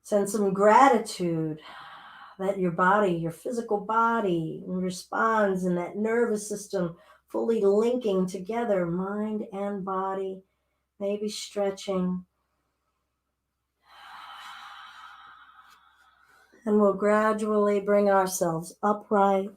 Send some gratitude that your body, your physical body, responds, and that nervous system fully linking together, mind and body, maybe stretching. And we'll gradually bring ourselves upright.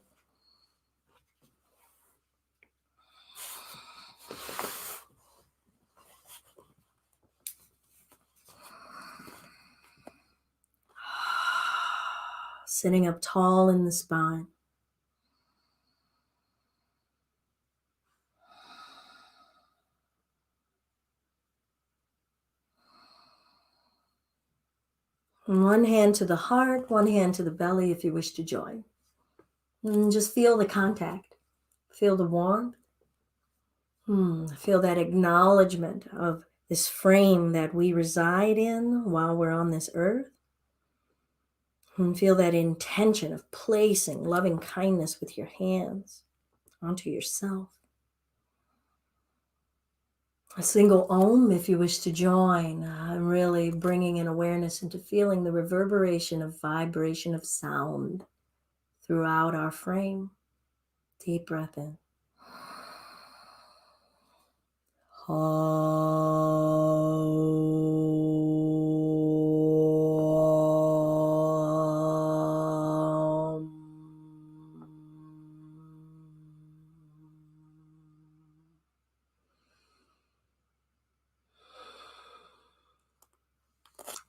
Sitting up tall in the spine. And one hand to the heart, one hand to the belly if you wish to join. And just feel the contact. Feel the warmth. Feel that acknowledgement of this frame that we reside in while we're on this earth. And feel that intention of placing loving kindness with your hands onto yourself. A single Om if you wish to join, really bringing an awareness into feeling the reverberation of vibration of sound throughout our frame. Deep breath in.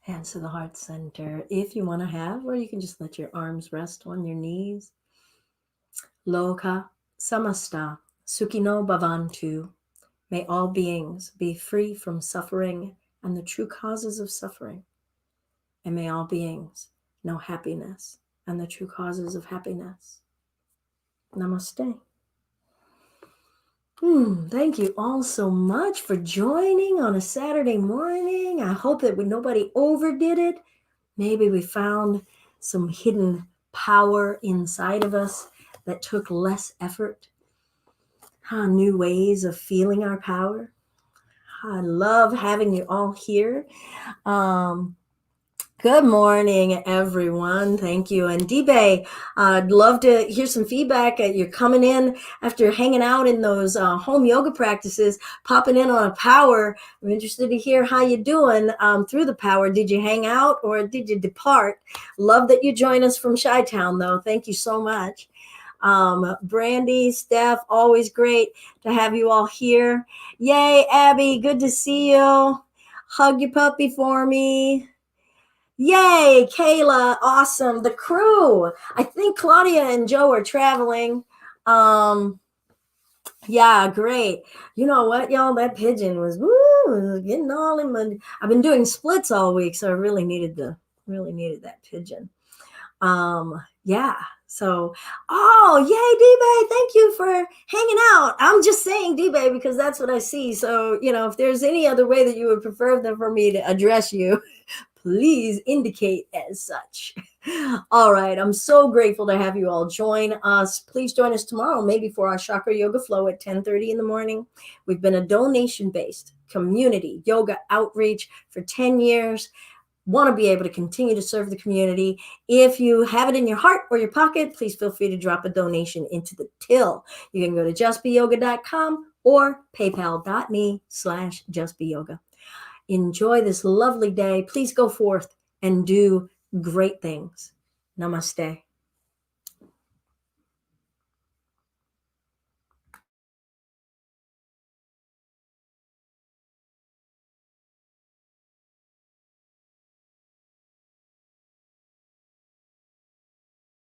Hands to the heart center if you want to have, or you can just let your arms rest on your knees. Loka samasta sukhino bhavantu. May all beings be free from suffering and the true causes of suffering. And may all beings know happiness and the true causes of happiness. Namaste. Thank you all so much for joining on a Saturday morning. I hope that nobody overdid it. Maybe we found some hidden power inside of us that took less effort. New ways of feeling our power. I love having you all here. Good morning, everyone. Thank you. And Dibe, I'd love to hear some feedback. You're coming in after hanging out in those home yoga practices, popping in on a power. I'm interested to hear how you're doing through the power. Did you hang out or did you depart? Love that you join us from Chi-Town, though. Thank you so much. Brandy, Steph, always great to have you all here. Yay, Abby, good to see you. Hug your puppy for me. Yay, Kayla, awesome. The crew. I think Claudia and Joe are traveling. Yeah, great. You know what, y'all? That pigeon was getting all in my. I've been doing splits all week, so I really needed that pigeon. Yeah. So, yay, D-Bay, thank you for hanging out. I'm just saying D-Bay because that's what I see. So, if there's any other way that you would prefer for me to address you, please indicate as such. All right. I'm so grateful to have you all join us. Please join us tomorrow, maybe for our Chakra Yoga Flow at 10:30 in the morning. We've been a donation-based community yoga outreach for 10 years. Want to be able to continue to serve the community. If you have it in your heart or your pocket, please feel free to drop a donation into the till. You can go to justbeyoga.com or paypal.me/justbeyoga. Enjoy this lovely day. Please go forth and do great things. Namaste.